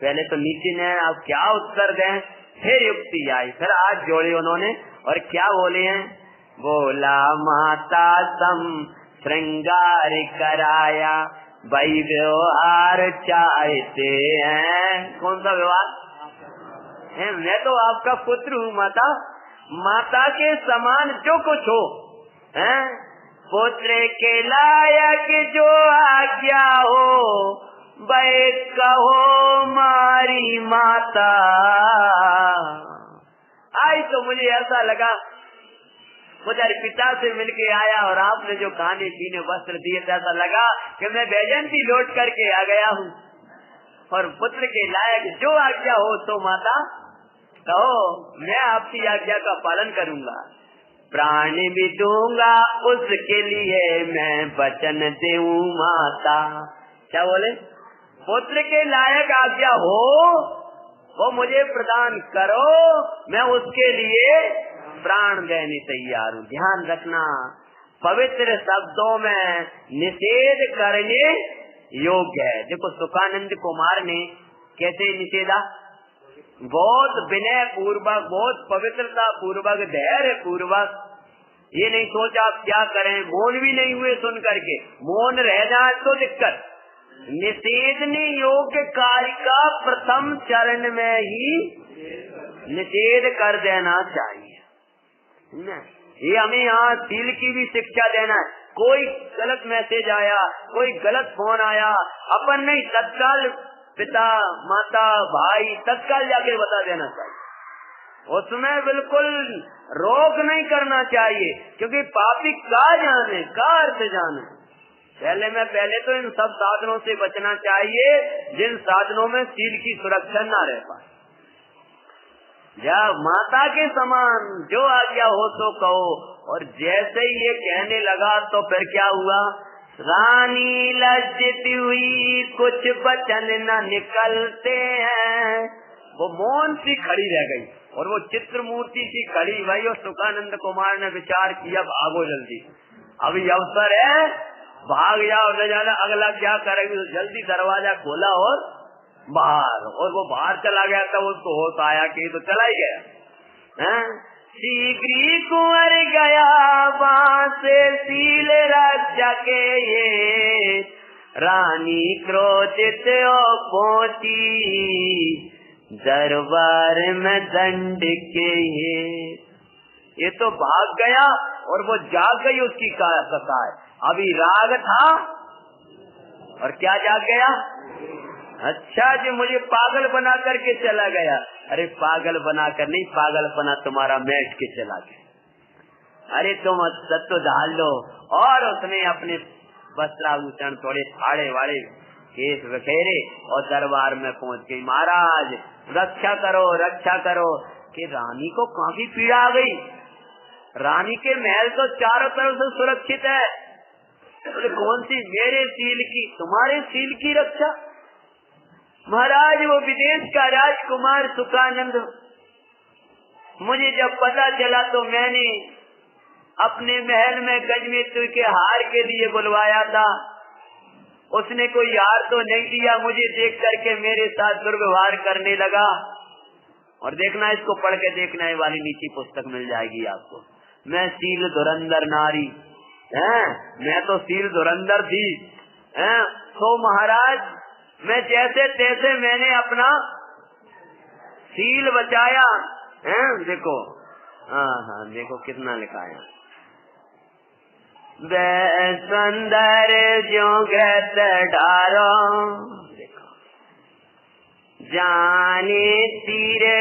Speaker 1: पहले तो नीचे नैन, अब क्या उत्तर दें, फिर युक्ति आई, फिर हाथ जोड़े उन्होंने और क्या बोले हैं बोला माता सम श्रृंगार कराया, भाई व्यवहार चाहते हैं। कौन सा व्यवहार है? मैं तो आपका पुत्र हूँ माता, माता के समान जो कुछ हो हैं, पुत्र के लायक जो आज्ञा हो, भाई कहो मारी माता। आई तो मुझे ऐसा लगा मुझे पिता से मिलके आया और आपने जो खाने पीने वस्त्र दिए तो ऐसा लगा कि मैं वैजयंती लौट करके आ गया हूँ। और पुत्र के लायक जो आज्ञा हो तो माता कहो, मैं आपकी आज्ञा का पालन करूंगा, प्राण भी दूंगा उसके लिए मैं वचन दूं माता। क्या बोले? पुत्र के लायक आज्ञा हो वो मुझे प्रदान करो, मैं उसके लिए प्राण देने तैयार हूँ। ध्यान रखना, पवित्र शब्दों में निषेध करने योग्य है। देखो सुखानंद कुमार ने कैसे निषेधा, बहुत विनय पूर्वक, बहुत पवित्रता पूर्वक, धैर्य पूर्वक, ये नहीं सोचा आप क्या करें, मौन भी नहीं हुए सुन करके, मौन रह जाए तो दिक्कत। निषेधने योग्य कार्य का प्रथम चरण में ही निषेध कर देना चाहिए। ये हमें यहाँ सील की भी शिक्षा देना है। कोई गलत मैसेज आया, कोई गलत फोन आया, अपन नहीं, तत्काल पिता माता भाई तत्काल जाके बता देना चाहिए। उसमें बिल्कुल रोक नहीं करना चाहिए, क्योंकि पापी का जाने का अर्थ जाने। पहले तो इन सब साधनों से बचना चाहिए जिन साधनों में सील की सुरक्षा न रह पाए। जब माता के समान जो आज्ञा हो तो कहो, और जैसे ही ये कहने लगा तो फिर क्या हुआ, रानी लज्जित हुई कुछ वचन न निकलते हैं, वो मौन सी खड़ी रह गई और वो चित्र मूर्ति सी खड़ी भाई। और सुखानंद कुमार ने विचार किया, भागो जल्दी, अभी अवसर है, भाग जाओ, न जाना अगला क्या करेगी। जल्दी दरवाजा खोला और बाहर, और वो बाहर चला गया था, उसको होश आया कि तो चला ही गया। शीघ्री कुंवर गया वहाँ से सील रक्षा के ये, रानी क्रोधित पहुंची दरबार में दंड के ये तो भाग गया और वो जाग गई उसकी कसाय। अभी राग था और क्या जाग गया, अच्छा जी मुझे पागल बना करके चला गया। अरे पागल बनाकर नहीं, पागल बना तुम्हारा मैट के चला गया। अरे तुम सत्य ढाल लो। और उसने अपने वस्त्राभूषण थोड़े फाड़े वाड़े, केस बखेरे और दरबार में पहुंच गई। महाराज रक्षा करो, रक्षा करो। कि रानी को काफी पीड़ा आ गई। रानी के महल तो चारों तरफ से सुरक्षित है, तो कौन सी मेरे सील की, तुम्हारे सील की रक्षा। महाराज वो विदेश का राजकुमार सुखानंद, मुझे जब पता चला तो मैंने अपने महल में गजमेत्र के हार के लिए बुलवाया था। उसने कोई हार तो नहीं दिया, मुझे देख करके मेरे साथ दुर्व्यवहार करने लगा। और देखना, इसको पढ़ के देखना, ये वाली नीची पुस्तक मिल जाएगी आपको। मैं सील धुरंधर नारी है, मैं तो सील धुरंधर थी है। तो महाराज मैं जैसे तैसे मैंने अपना सील बचाया है। देखो हाँ देखो कितना लिखा है, वे सुंदर जो ग्रत डारो, देखो जाने तीरे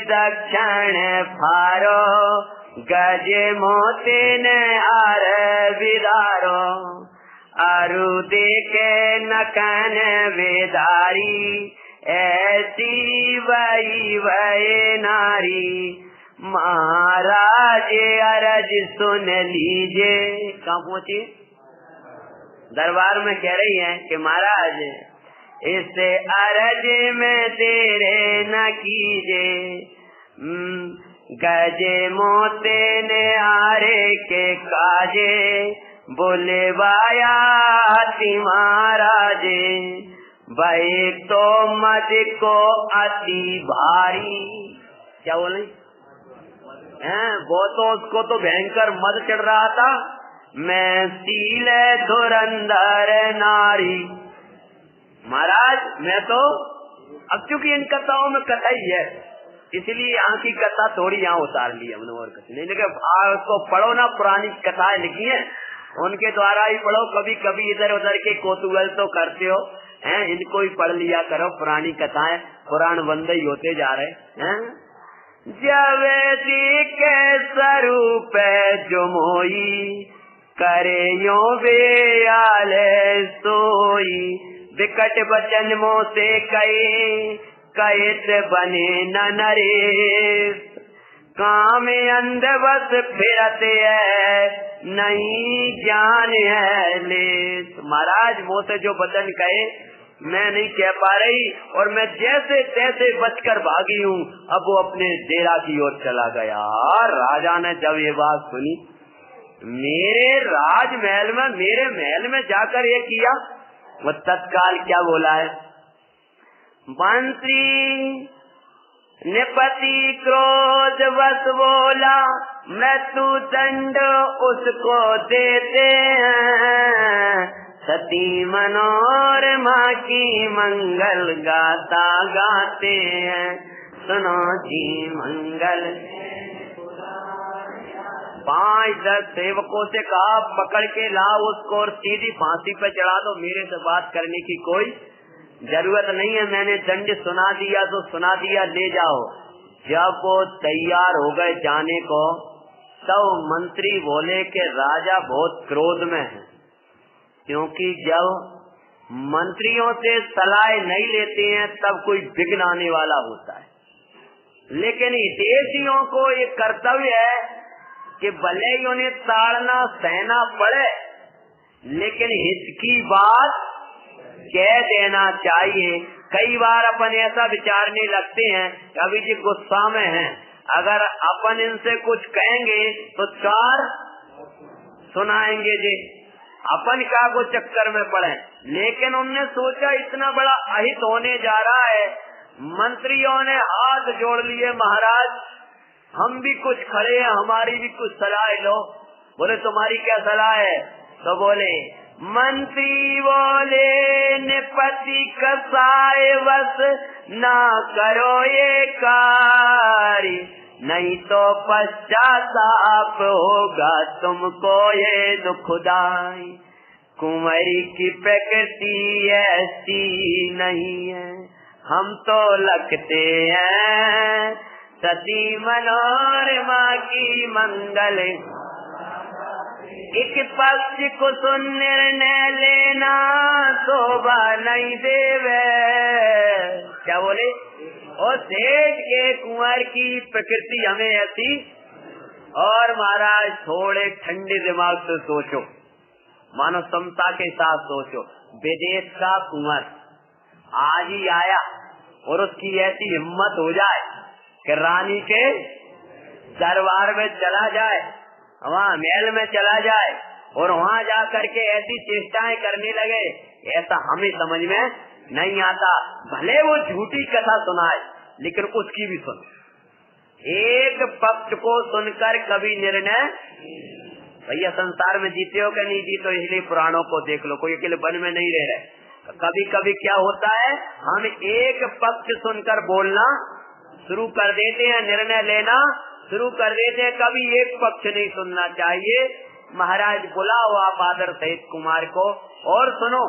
Speaker 1: दक्षिण फारो, गज मोते ने आर विदारो, अरु देखे नकन वेदारी, ऐसी वही वही नारी, महाराज अरज सुन लीजिए। कहाँ पहुँची? दरबार में कह रही है कि महाराज इस अरज में तेरे न कीजे, गजे मोते ने आरे के काजे, बुलवाया महाराजे, भाई तो मत को अति भारी। क्या बोले? वो तो उसको तो भयंकर मद चढ़ रहा था। मैं सील धुरंधर नारी, महाराज मैं तो, अब चूंकि इन कथाओं में कथा ही है इसलिए यहाँ की कथा थोड़ी यहाँ उतार ली हमने, और कुछ नहीं। लेकिन उसको पढ़ो ना, पुरानी कथाएं लिखी हैं उनके द्वारा ही पढ़ो। कभी कभी इधर उधर के कौतूहल तो करते हो हैं, इनको ही पढ़ लिया करो। पुरानी कथाएं पुराण बंदे ही होते जा रहे हैं। जब के स्वरूप जो मोई करे यो बेआल सोई, विकट वचन मों से कहे कहत बने न नरेश, काम अंध बस फिरते है नहीं ज्ञान है लेस। महाराज मुँह से जो वचन कहे मैं नहीं कह पा रही और मैं जैसे तैसे बचकर भागी हूँ। अब वो अपने डेरा की ओर चला गया। राजा ने जब ये बात सुनी, मेरे राजमहल में, मेरे महल में जाकर ये किया, वो तत्काल क्या बोला है, मंत्री निपति क्रोध बस बोला, मृत्यु दंड उसको देते हैं, सती मनोरमा की मंगल गाता गाते हैं, सुनो जी मंगल। 5-10 सेवकों से कहा पकड़ के लाओ उसको और सीधी फांसी पे चढ़ा दो, मेरे से बात करने की कोई जरूरत नहीं है, मैंने दंड सुना दिया तो सुना दिया, ले जाओ। जब वो तैयार हो गए जाने को, तब मंत्री बोले कि राजा बहुत क्रोध में है, क्योंकि जब मंत्रियों से सलाह नहीं लेते हैं तब कोई विघ्न आने वाला होता है। लेकिन हितैषियों को ये कर्तव्य है कि भले ही उन्हें ताड़ना सहना पड़े, लेकिन हित की बात कह देना चाहिए। कई बार अपन ऐसा विचारने लगते हैं, अभी जी गुस्सा में हैं, अगर अपन इनसे कुछ कहेंगे तो 4 सुनाएंगे जी, अपन क्या को चक्कर में पड़े। लेकिन उनने सोचा इतना बड़ा अहित होने जा रहा है, मंत्रियों ने हाथ जोड़ लिए, महाराज हम भी कुछ खड़े हैं, हमारी भी कुछ सलाह लो। बोले तुम्हारी क्या सलाह है? तो बोले मंत्री बोले निपति कसाए बस ना करो ये कार्य, नहीं तो पश्चाताप होगा तुमको ये दुखदाई। कुंवरी की प्रकृति ऐसी नहीं है, हम तो लगते हैं सती मनोरमा की मंगल। एक पक्ष को सुन निर्णय लेना शोभा नहीं देवे। क्या बोले? और सेठ के कुंवर की प्रकृति हमें ऐसी। और महाराज थोड़े ठंडे दिमाग से सोचो, मानो समता के साथ सोचो। विदेश का कुंवर आज ही आया और उसकी ऐसी हिम्मत हो जाए कि रानी के दरबार में चला जाए, वहाँ महल में चला जाए और वहाँ जा करके ऐसी चेष्टाएं करने लगे, ऐसा हमें समझ में नहीं आता। भले वो झूठी कथा सुनाए, लेकिन उसकी भी सुनो। एक पक्ष को सुनकर कभी निर्णय, भैया संसार में जीते हो कि नहीं जीते हो, इसलिए पुराणों को देख लो, कोई अकेले वन में नहीं रह रहे। कभी कभी क्या होता है, हम एक पक्ष सुनकर बोलना शुरू कर देते हैं, निर्णय लेना शुरू कर देते हैं, कभी एक पक्ष नहीं सुनना चाहिए। महाराज बुलाओ आप आदर सहित कुमार को और सुनो,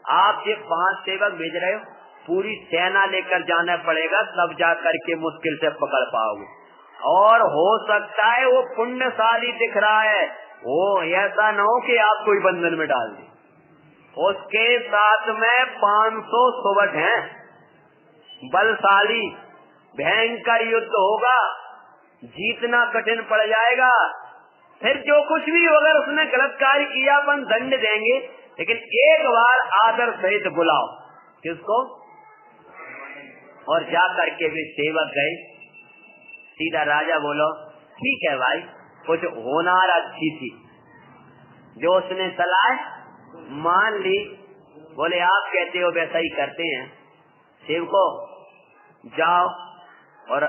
Speaker 1: आप ये 5 सेवक भेज रहे हो, पूरी सेना लेकर जाना पड़ेगा, तब जा करके मुश्किल से पकड़ पाओगे। और हो सकता है वो पुण्यशाली दिख रहा है, वो ऐसा न हो कि आप कोई बंधन में डाल दे। उसके साथ में 500 सुवट हैं, बलशाली, भयंकर युद्ध होगा, जीतना कठिन पड़ जाएगा। फिर जो कुछ भी अगर उसने गलत कार्य किया अपन दंड देंगे, लेकिन एक बार आदर सहित बुलाओ। किसको? और जा करके भी सेवक गए, सीधा राजा बोलो ठीक है भाई, कुछ होनार अच्छी थी, जो उसने सलाह मान ली। बोले आप कहते हो वैसा ही करते हैं। सेवको जाओ और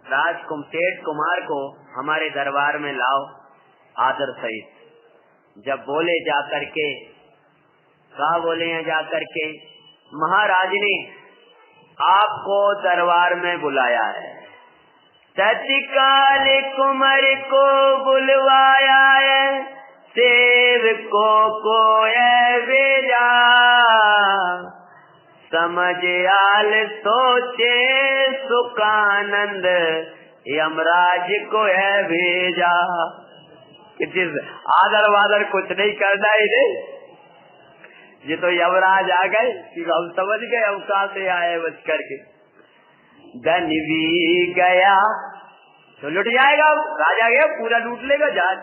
Speaker 1: सेठ कुमार को हमारे दरबार में लाओ आदर सहित। जब बोले जाकर के, कहा बोले हैं जाकर के, महाराज ने आपको दरबार में बुलाया है, तत्काल कुंवर को बुलवाया है, सेवकों को भेजा, समझ आल सोचे सुखानंद, यमराज को है भेजा। जिस आदर वादर कुछ नहीं करना है, ये तो यमराज आ गए कि हम समझ गए हम कहाँ से आए बच करके। धन भी गया तो लुट जाएगा, राजा गया पूरा लूट लेगा जहाज।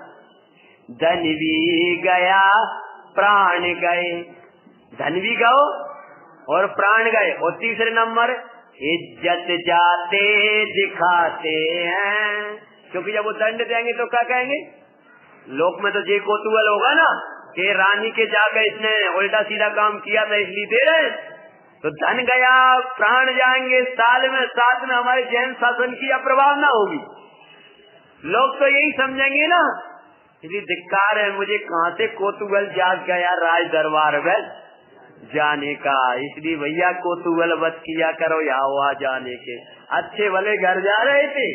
Speaker 1: धन भी गया प्राण गए, धन भी गयो और प्राण गए। और तीसरे नंबर इज्जत जाते दिखाते हैं, क्योंकि जब वो दंड देंगे तो क्या कहेंगे, लोक में तो जे कोतूहल होगा ना कि रानी के जाकर इसने उल्टा सीधा काम किया था इसलिए दे रहे। तो धन गया प्राण जाएंगे, साल में साथ में हमारे जैन शासन की अप्रभाव ना होगी, लोग तो यही समझेंगे ना। इसलिए धिक्कार है मुझे कहाँ से कोतूहल जाग गया राज दरबार में जाने का। इसलिए भैया कोतूहल बच किया करो यहाँ वहाँ जाने के। अच्छे भले घर जा रहे थे,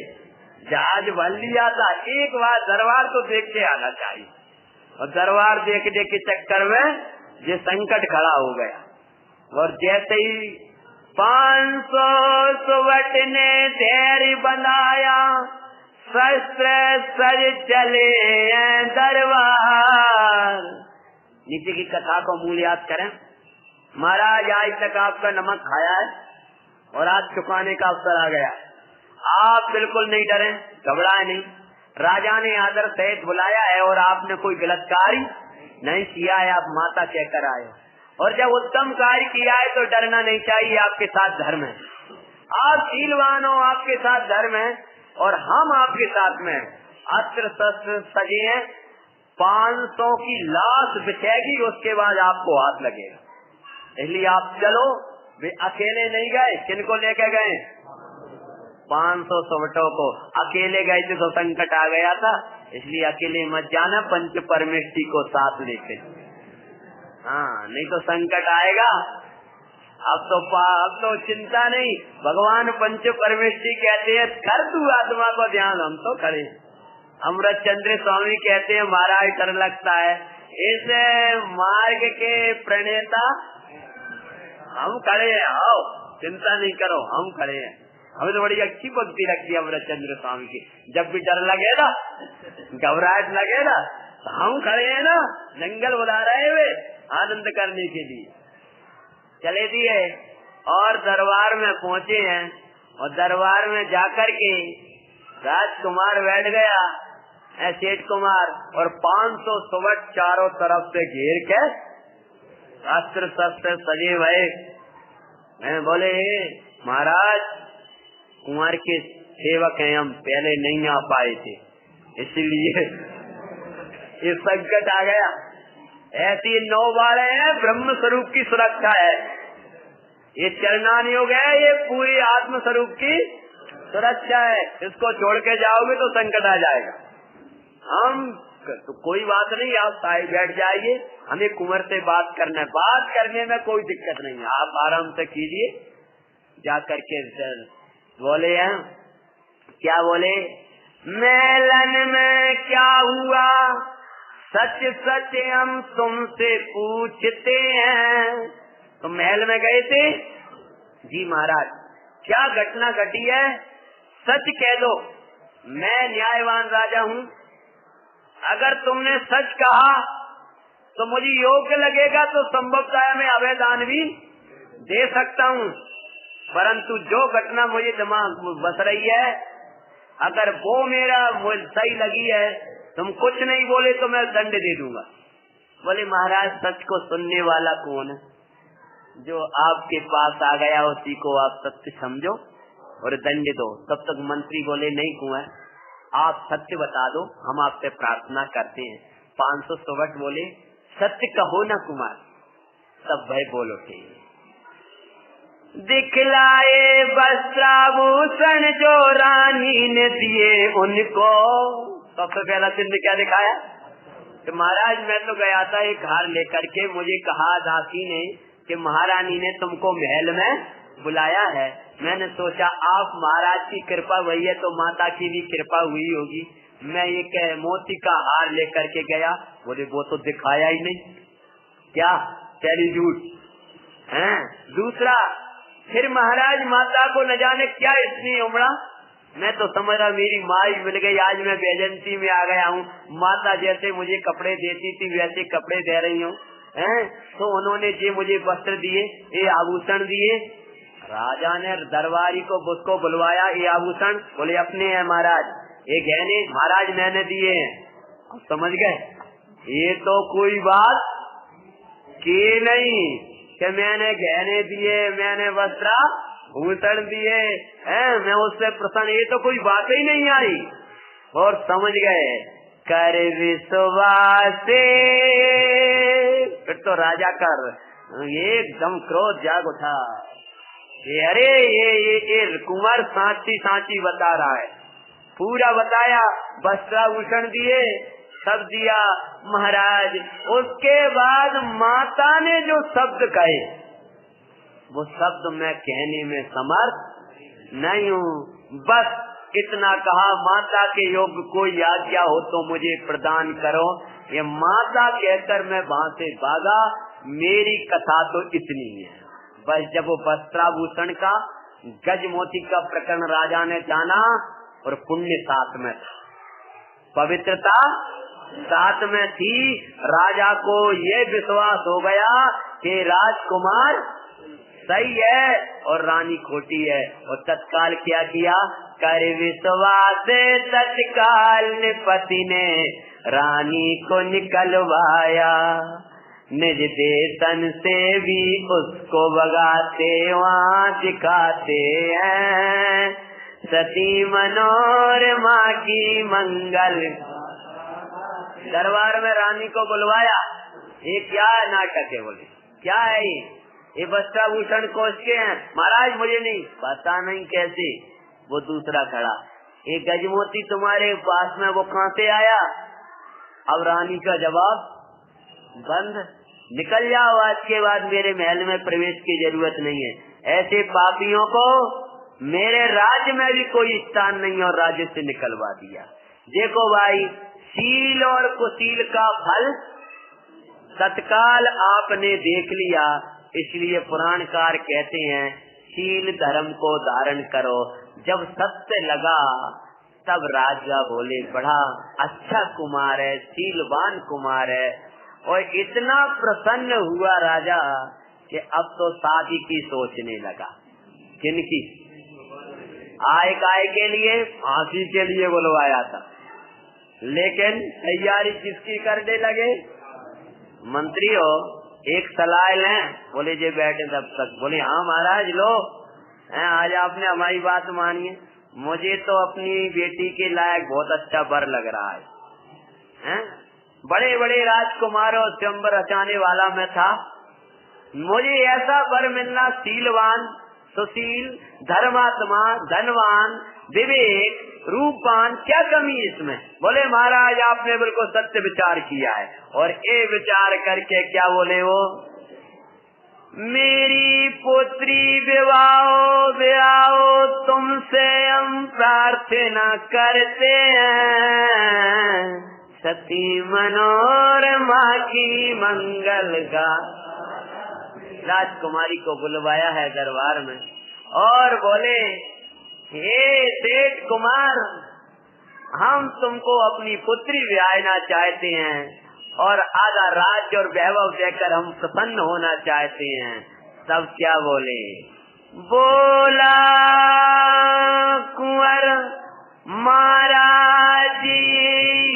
Speaker 1: जहाज भर लिया था, एक बार दरबार तो देख के आना चाहिए। और दरबार देखने के चक्कर में ये संकट खड़ा हो गया। और जैसे ही 500 सुवट ने धैर्य बनाया, शस्त्र सज चले दरबार। नीचे की कथा को मूल याद करें। महाराज आज तक आपका नमक खाया है और आज चुकाने का अवसर आ गया। आप बिल्कुल नहीं डरे, घबराए नहीं। राजा ने आदर सहित बुलाया है और आपने कोई गलत कार्य नहीं किया है, आप माता कहकर आए। और जब उत्तम कार्य किया है तो डरना नहीं चाहिए, आपके साथ धर्म है, आप शीलवान हो, आपके साथ धर्म है और हम आपके साथ में। अस्त्र शस्त्र सजे हैं, 500 की लाश बिछेगी, उसके बाद आपको हाथ लगेगा। इसलिए आप चलो, वे अकेले नहीं गए, किनको लेके गए, 500 सुवटों को। अकेले गए थे तो संकट आ गया था, इसलिए अकेले मत जाना, पंच परमेष्ठी को साथ लेके। हाँ, नहीं तो संकट आएगा। अब तो चिंता नहीं, भगवान पंच परमेष्ठी कहते हैं कर तू आत्मा को ध्यान, हम तो खड़े। अमृत चंद्र स्वामी कहते हैं महाराज डर लगता है, इस मार्ग के प्रणेता हम खड़े हैं, आओ चिंता नहीं करो, हम खड़े हैं। हमें तो बड़ी अच्छी भक्ति लगती है अमृत चंद्र स्वामी की। जब भी डर लगे ना, घबराहट लगे ना, तो हम खड़े हैं ना, जंगल बुला रहे हुए आनंद करने के लिए। चले दिए और दरबार में पहुँचे हैं और दरबार में जाकर के राजकुमार बैठ गया, सेठ कुमार, और 500 सुवट चारों तरफ से घेर के अस्त्र शस्त्र सजे भये। बोले महाराज कुंवर के सेवक हैं हम, पहले नहीं आ पाए थे, इसलिए ये संकट आ गया। ऐसी 9 बारें हैं, ब्रह्म स्वरूप की सुरक्षा है। ये चरणान योग है, ये पूरी आत्म स्वरूप की सुरक्षा है। इसको छोड़ के जाओगे तो संकट आ जाएगा। हम तो कोई बात नहीं, आप साइड बैठ जाइए, हमें कुंवर से बात करना है, बात करने में कोई दिक्कत नहीं है, आप आराम से कीजिए। जा करके बोले हैं, क्या बोले, मेलन में क्या हुआ सच सच हम तुमसे पूछते हैं। तो महल में गए थे जी महाराज, क्या घटना घटी है सच कह दो, मैं न्यायवान राजा हूँ। अगर तुमने सच कहा तो मुझे योग्य लगेगा तो संभवतः मैं अवैधान भी दे सकता हूँ, परंतु जो घटना मुझे दिमाग बस रही है, अगर वो मेरा सही लगी है, तुम कुछ नहीं बोले तो मैं दंड दे दूंगा। बोले महाराज सच को सुनने वाला कौन है, जो आपके पास आ गया उसी को आप सत्य समझो और दंड दो। तब तक मंत्री बोले नहीं कुंवर, आप सत्य बता दो, हम आपसे प्रार्थना करते हैं। 500 सुवट बोले सत्य कहो ना कुमार। सब भय बोल उठे। दिखलाए वस्त्राभूषण जो रानी ने दिए उनको सबसे पहला चिन्ह क्या दिखाया कि महाराज मैं तो गया था एक हार लेकर के, मुझे कहा दासी ने कि महारानी ने तुमको महल में बुलाया है। मैंने सोचा आप महाराज की कृपा हुई है तो माता की भी कृपा हुई होगी। मैं एक मोती का हार लेकर के गया। बोले वो तो दिखाया ही नहीं, क्या चली झूठ है। दूसरा फिर महाराज माता को न जाने क्या इतनी उमड़ा, मैं तो समझ रहा मेरी माँ ही मिल गई। आज मैं बैजंती में आ गया हूँ, माता जैसे मुझे कपड़े देती थी वैसे कपड़े दे रही हूँ। तो उन्होंने ये मुझे वस्त्र दिए, ये आभूषण दिए। राजा ने दरबारी को उसको बुलवाया, ये आभूषण बोले अपने हैं महाराज, ये गहने महाराज मैंने दिए हैं। समझ गए, ये तो कोई बात की नहीं कि मैंने गहने दिए, मैंने वस्त्र भूषण दिए, मैं उससे प्रसन्न, ये तो कोई बात ही नहीं आई। और समझ गए कर विश्वास, फिर तो राजा कर एकदम क्रोध जाग उठा। अरे ये कुंवर सांची सांची बता रहा है, पूरा बताया, वस्त्राभूषण दिए, सब दिया महाराज। उसके बाद माता ने जो शब्द कहे वो शब्द मैं कहने में समर्थ नहीं हूँ। बस इतना कहा, माता के योग्य कोई आज्ञा हो तो मुझे प्रदान करो। ये माता कहकर मैं वहाँ से भागा। मेरी कथा तो इतनी है। बस जब वो वस्त्राभूषण का गजमोती का प्रकरण राजा ने जाना, और पुण्य साथ में था, पवित्रता साथ में थी, राजा को ये विश्वास हो गया कि राजकुमार सही है और रानी खोटी है। और तत्काल क्या किया, कर विश्वास तत्काल पति ने रानी को निकलवाया। निज देशन से भी उसको भगाते वहाँ दिखाते हैं, सती मनोरमा की मंगल। दरबार में रानी को बुलवाया। ये क्या नाटक है, बोले क्या है ये वस्त्राभूषण कोष के हैं महाराज, मुझे नहीं पता, नहीं कैसे। वो दूसरा खड़ा, ये गजमोती तुम्हारे पास में वो कहाँ से आया। अब रानी का जवाब बंद, निकल जाओ, आज के बाद मेरे महल में प्रवेश की जरूरत नहीं है। ऐसे पापियों को मेरे राज्य में भी कोई स्थान नहीं, और राज्य से निकलवा दिया। देखो भाई, शील और कुशील का फल तत्काल आपने देख लिया। इसलिए पुराणकार कहते हैं शील धर्म को धारण करो। जब सत्य लगा तब राजा बोले बड़ा अच्छा कुमार है, शीलवान कुमार है। और इतना प्रसन्न हुआ राजा कि अब तो शादी की सोचने लगा। किनकी? आय काय के लिए, फांसी के लिए बुलवाया था, लेकिन तैयारी किसकी करने लगे? मंत्री हो, एक सलाह लें। बोले जे बैठे तब तक। बोले हाँ महाराज लो, आज आपने हमारी बात मानिए। मुझे तो अपनी बेटी के लायक बहुत अच्छा वर लग रहा है। बड़े बड़े राजकुमारों से अंबर रचाने वाला मैं था, मुझे ऐसा वर मिलना, शीलवान, सुशील, धर्मात्मा, धनवान, विवेक, रूपवान, क्या कमी इसमें? बोले महाराज आपने बिल्कुल सत्य विचार किया है। और ये विचार करके क्या बोले वो, मेरी पुत्री विवाह तुमसे हम प्रार्थना करते हैं, सती मनोरमा की मंगल का। राजकुमारी को बुलवाया है दरबार में और बोले हे सेठ कुमार, हम तुमको अपनी पुत्री ब्याहना चाहते हैं और आधा राज्य और वैभव देकर हम प्रसन्न होना चाहते हैं। सब क्या बोले? बोला कुंवर महाराज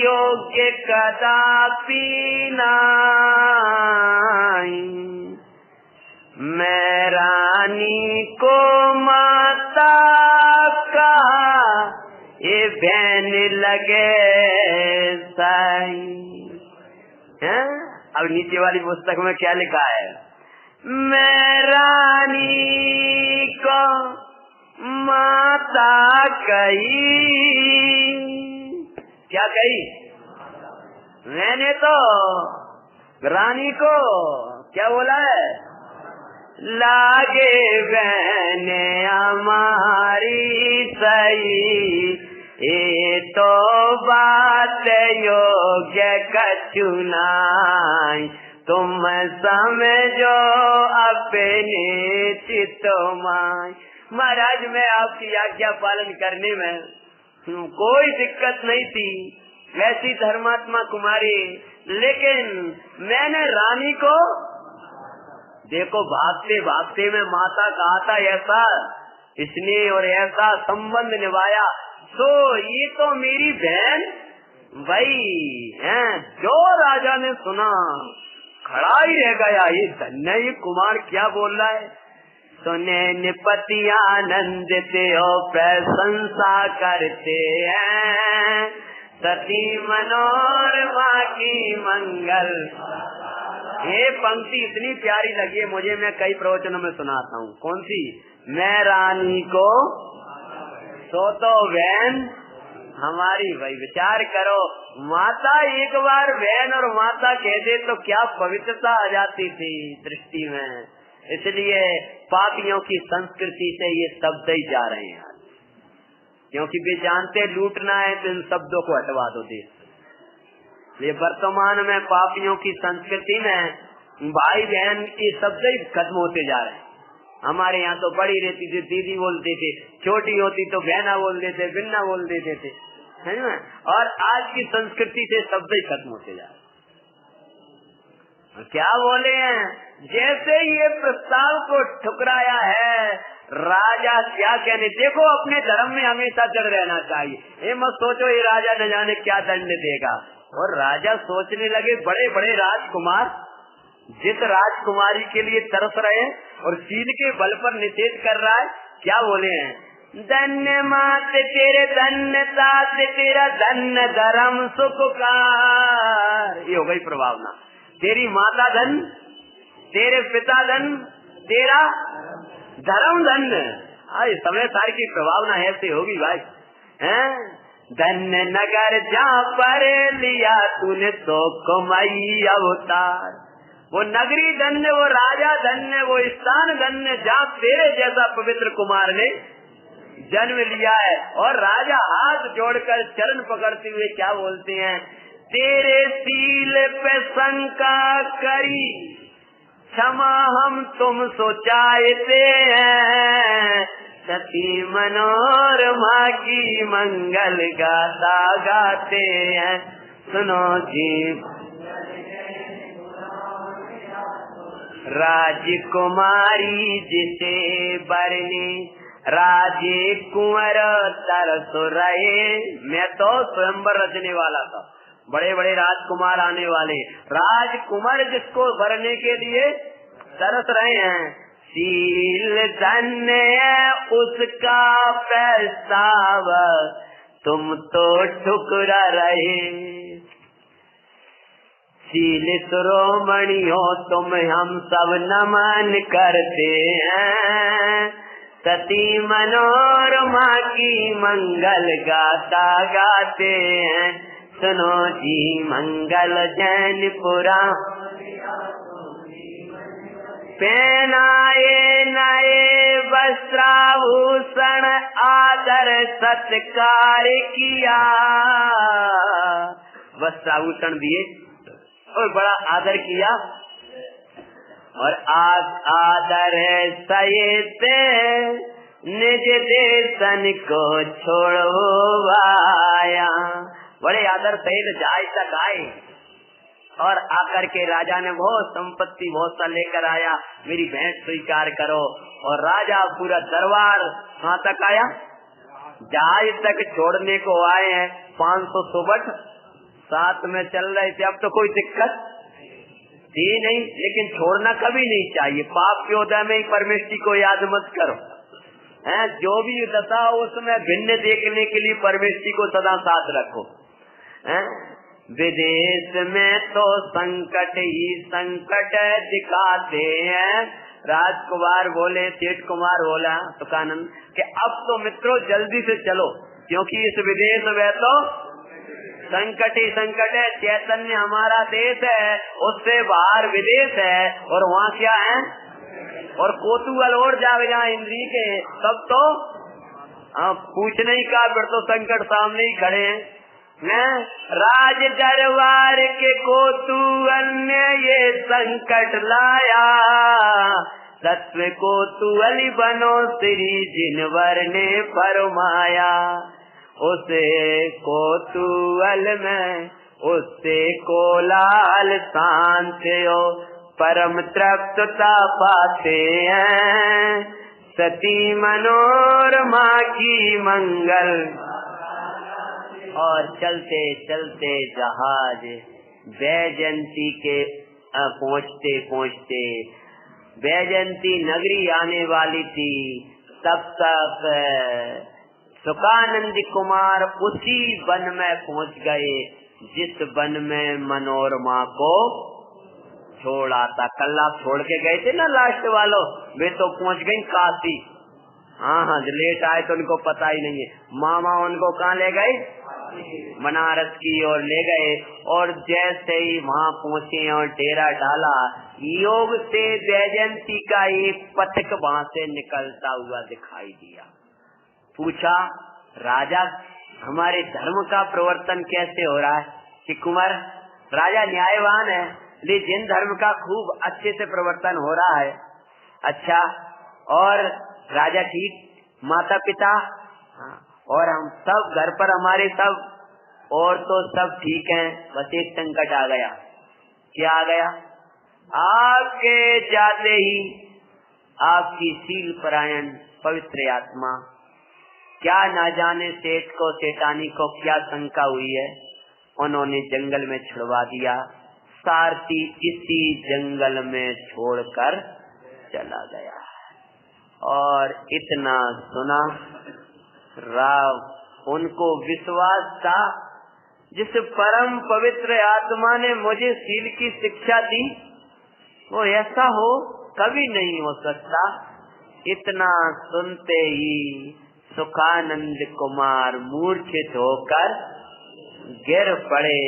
Speaker 1: योग्य कदापि नहीं, मैं रानी को माता का ये बहन लगे साई। अब नीचे वाली पुस्तक में क्या लिखा है? मैं रानी को माता कही क्या कही? मैंने तो रानी को क्या बोला है? लागे बहने हमारी सही, ये तो बात योग्य कचुनाई, तुम समझो अपने चितमाई। महाराज मैं आपकी आज्ञा पालन करने में कोई दिक्कत नहीं थी, वैसी धर्मात्मा कुमारी, लेकिन मैंने रानी को देखो भागते भागते में माता कहा था ऐसा इसने और ऐसा संबंध निभाया, तो ये तो मेरी बहन भाई है। जो राजा ने सुना खड़ा ही रह गया, ये धन्य ये कुमार क्या बोल रहा है। सुने निपति आनंदित हो प्रशंसा करते हैं, सती मनोरमा की मंगल। ये पंक्ति इतनी प्यारी लगी है मुझे, मैं कई प्रवचनों में सुनाता हूँ। कौन सी? मैं रानी को सो तो बहन हमारी। भाई विचार करो, माता एक बार बहन और माता कह दे तो क्या पवित्रता आ जाती थी दृष्टि में। इसलिए पापियों की संस्कृति से ये शब्द ही जा रहे हैं, क्योंकि वे जानते लूटना है तो इन शब्दों को हटवा दो देश। ये वर्तमान में पापियों की संस्कृति में भाई बहन के शब्द ही खत्म होते जा रहे हैं। हमारे यहाँ तो बड़ी रहती थी दीदी बोलते थे, छोटी होती तो बहना बोल देते, बिन्ना बोल देते थे, है ना। और आज की संस्कृति से शब्द ही खत्म होते जा रहे। क्या बोले हैं? जैसे ये प्रस्ताव को ठुकराया है राजा क्या कहने। देखो अपने धर्म में हमेशा जड़ रहना चाहिए। ये मत सोचो ये राजा न जाने क्या दंड देगा। और राजा सोचने लगे, बड़े बड़े राजकुमार जिस राजकुमारी के लिए तरस रहे हैं और शील के बल पर निषेध कर रहा है, क्या बोले हैं? धन्य मात तेरे धन्य तात तेरा धन्य धर्म सुखकार। ये हो गई प्रभावना। तेरी माता धन, तेरे पिता धन, तेरा धर्म धन्य। समय सार की प्रभावना ऐसे होगी भाई। हैं धन्य नगर जहाँ पर लिया तूने तो कमाई अवतार। वो नगरी धन्य, वो राजा धन्य, वो स्थान धन्य जहाँ तेरे जैसा पवित्र कुमार ने जन्म लिया है। और राजा हाथ जोड़कर चरण पकड़ते हुए क्या बोलते हैं? तेरे शील पे शंका करी क्षमा हम तुम सोचाते हैं, सती मनोरमा की मंगल गाता गाते हैं। सुनो जी राजकुमारी जिसे बरने राजे कुंवर तरस रहे। मैं तो स्वयंवर रचने वाला था, बड़े बड़े राजकुमार आने वाले, राजकुमार जिसको भरने के लिए तरस रहे हैं। शील धन्य उसका प्रस्ताव तुम तो ठुकरा रहे। शील शिरोमणि हो तुम हम सब नमन करते हैं, सती मनोरमा की मंगल गाता गाते हैं। सुनो जी मंगल जैनपुरा पहनाए नए वस्त्राभूषण आदर सत्कार किया। वस्त्राभूषण दिए और बड़ा आदर किया। और आदर सहित निज देशन को छोड़वाया। बड़े आदर सहित जहाज तक आए और आकर के राजा ने बहुत संपत्ति बहुत सा लेकर आया, मेरी भेंट स्वीकार करो। और राजा पूरा दरबार कहाँ तक आया? जहाज तक छोड़ने को आए हैं। 500 सुबट साथ में चल रहे थे, अब तो कोई दिक्कत थी नहीं, लेकिन छोड़ना कभी नहीं चाहिए। पाप के उदय में ही परमेष्टि को याद मत करो। हैं जो भी दशा उसमें भिन्न देखने के लिए परमेष्टि को सदा साथ रखो। हैं विदेश में तो संकट ही संकट दिखाते हैं। राजकुमार बोले, सेठ कुमार बोला तुकानंद कि अब तो मित्रों जल्दी से चलो, क्योंकि इस विदेश में तो संकट ही संकट है। चैतन्य हमारा देश है, उससे बाहर विदेश है, और वहाँ क्या है, और कोतूहल और जावे जहाँ इंद्री के, तब तो पूछने ही का, फिर तो संकट सामने ही खड़े हैं। राज दरबार के कोतूहल ने ये संकट लाया, सत्व कोतूहल बनो श्री जिनवर ने फरमाया। उसे कोतूहल में उससे कोलाहल शांत हो, परम तृप्तता पाते हैं, सती मनोरमा की मंगल। और चलते चलते जहाज बैजंती के पहुँचते पहुँचते बैजंती नगरी आने वाली थी, तब तक सुखानंद कुमार उसी वन में पहुँच गए जिस वन में मनोरमा को छोड़ा था। कल आप छोड़ के गए थे ना लास्ट वालों, वे तो पहुँच गई काशी। हाँ, लेट आए तो उनको पता ही नहीं है। मामा उनको कहाँ ले गए, बनारस की ओर ले गए, और जैसे ही वहाँ पहुँचे और डेरा डाला, योग से बैजंती का एक पथिक वहाँ से निकलता हुआ दिखाई दिया। पूछा, राजा हमारे धर्म का प्रवर्तन कैसे हो रहा है? कि कुमार, राजा न्यायवान है, लेकिन धर्म का खूब अच्छे से प्रवर्तन हो रहा है। अच्छा, और राजा ठीक, माता पिता और हम सब घर पर हमारे सब और तो सब ठीक हैं, बस एक संकट आ गया। क्या आ गया? आपके जाते ही आपकी शील परायण पवित्र आत्मा, क्या ना जाने सेठ को सेठानी को क्या शंका हुई है, उन्होंने जंगल में छुड़वा दिया। सारथी इसी जंगल में छोड़कर चला गया। और इतना सुना, राव उनको विश्वास था, जिस परम पवित्र आत्मा ने मुझे शील की शिक्षा दी, वो ऐसा हो कभी नहीं हो सकता। इतना सुनते ही सुखानंद कुमार मूर्छित होकर गिर पड़े।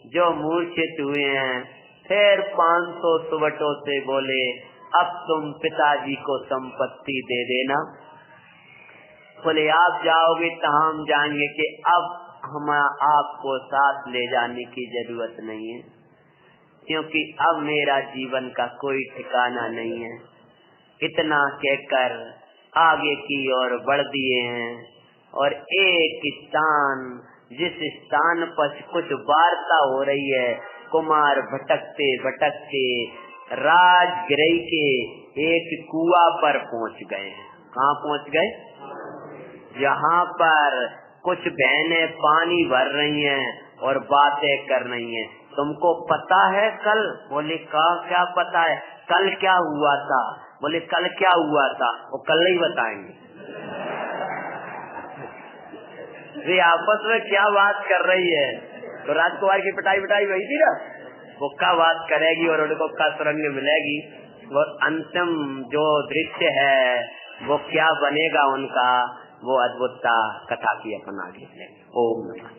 Speaker 1: जो मूर्छित हुए हैं, फिर 500 सुवटों से बोले, अब तुम पिताजी को संपत्ति दे देना। बोले, आप जाओगे तो हम जाएंगे कि अब हम आपको साथ ले जाने की जरूरत नहीं है, क्योंकि अब मेरा जीवन का कोई ठिकाना नहीं है। इतना कहकर आगे की ओर बढ़ दिए हैं, और एक स्थान, जिस स्थान पर कुछ वार्ता हो रही है, कुमार भटकते भटकते राजगिरी के एक कुआ पर पहुंच गए। कहाँ पहुंच गए? जहाँ पर कुछ बहनें पानी भर रही हैं और बातें कर रही हैं। तुमको पता है कल? बोले, क्या पता है, कल क्या हुआ था? बोले, कल क्या हुआ था? वो कल ही बताएंगे। वे आपस में क्या बात कर रही है? तो राजकुमार की पिटाई वही थी ना, वो क्या बात करेगी और उनको क्या सुरंग मिलेगी। वो अंतिम जो दृश्य है वो क्या बनेगा उनका, वो अद्भुतता कथा की अपन आगे। ओम नमः।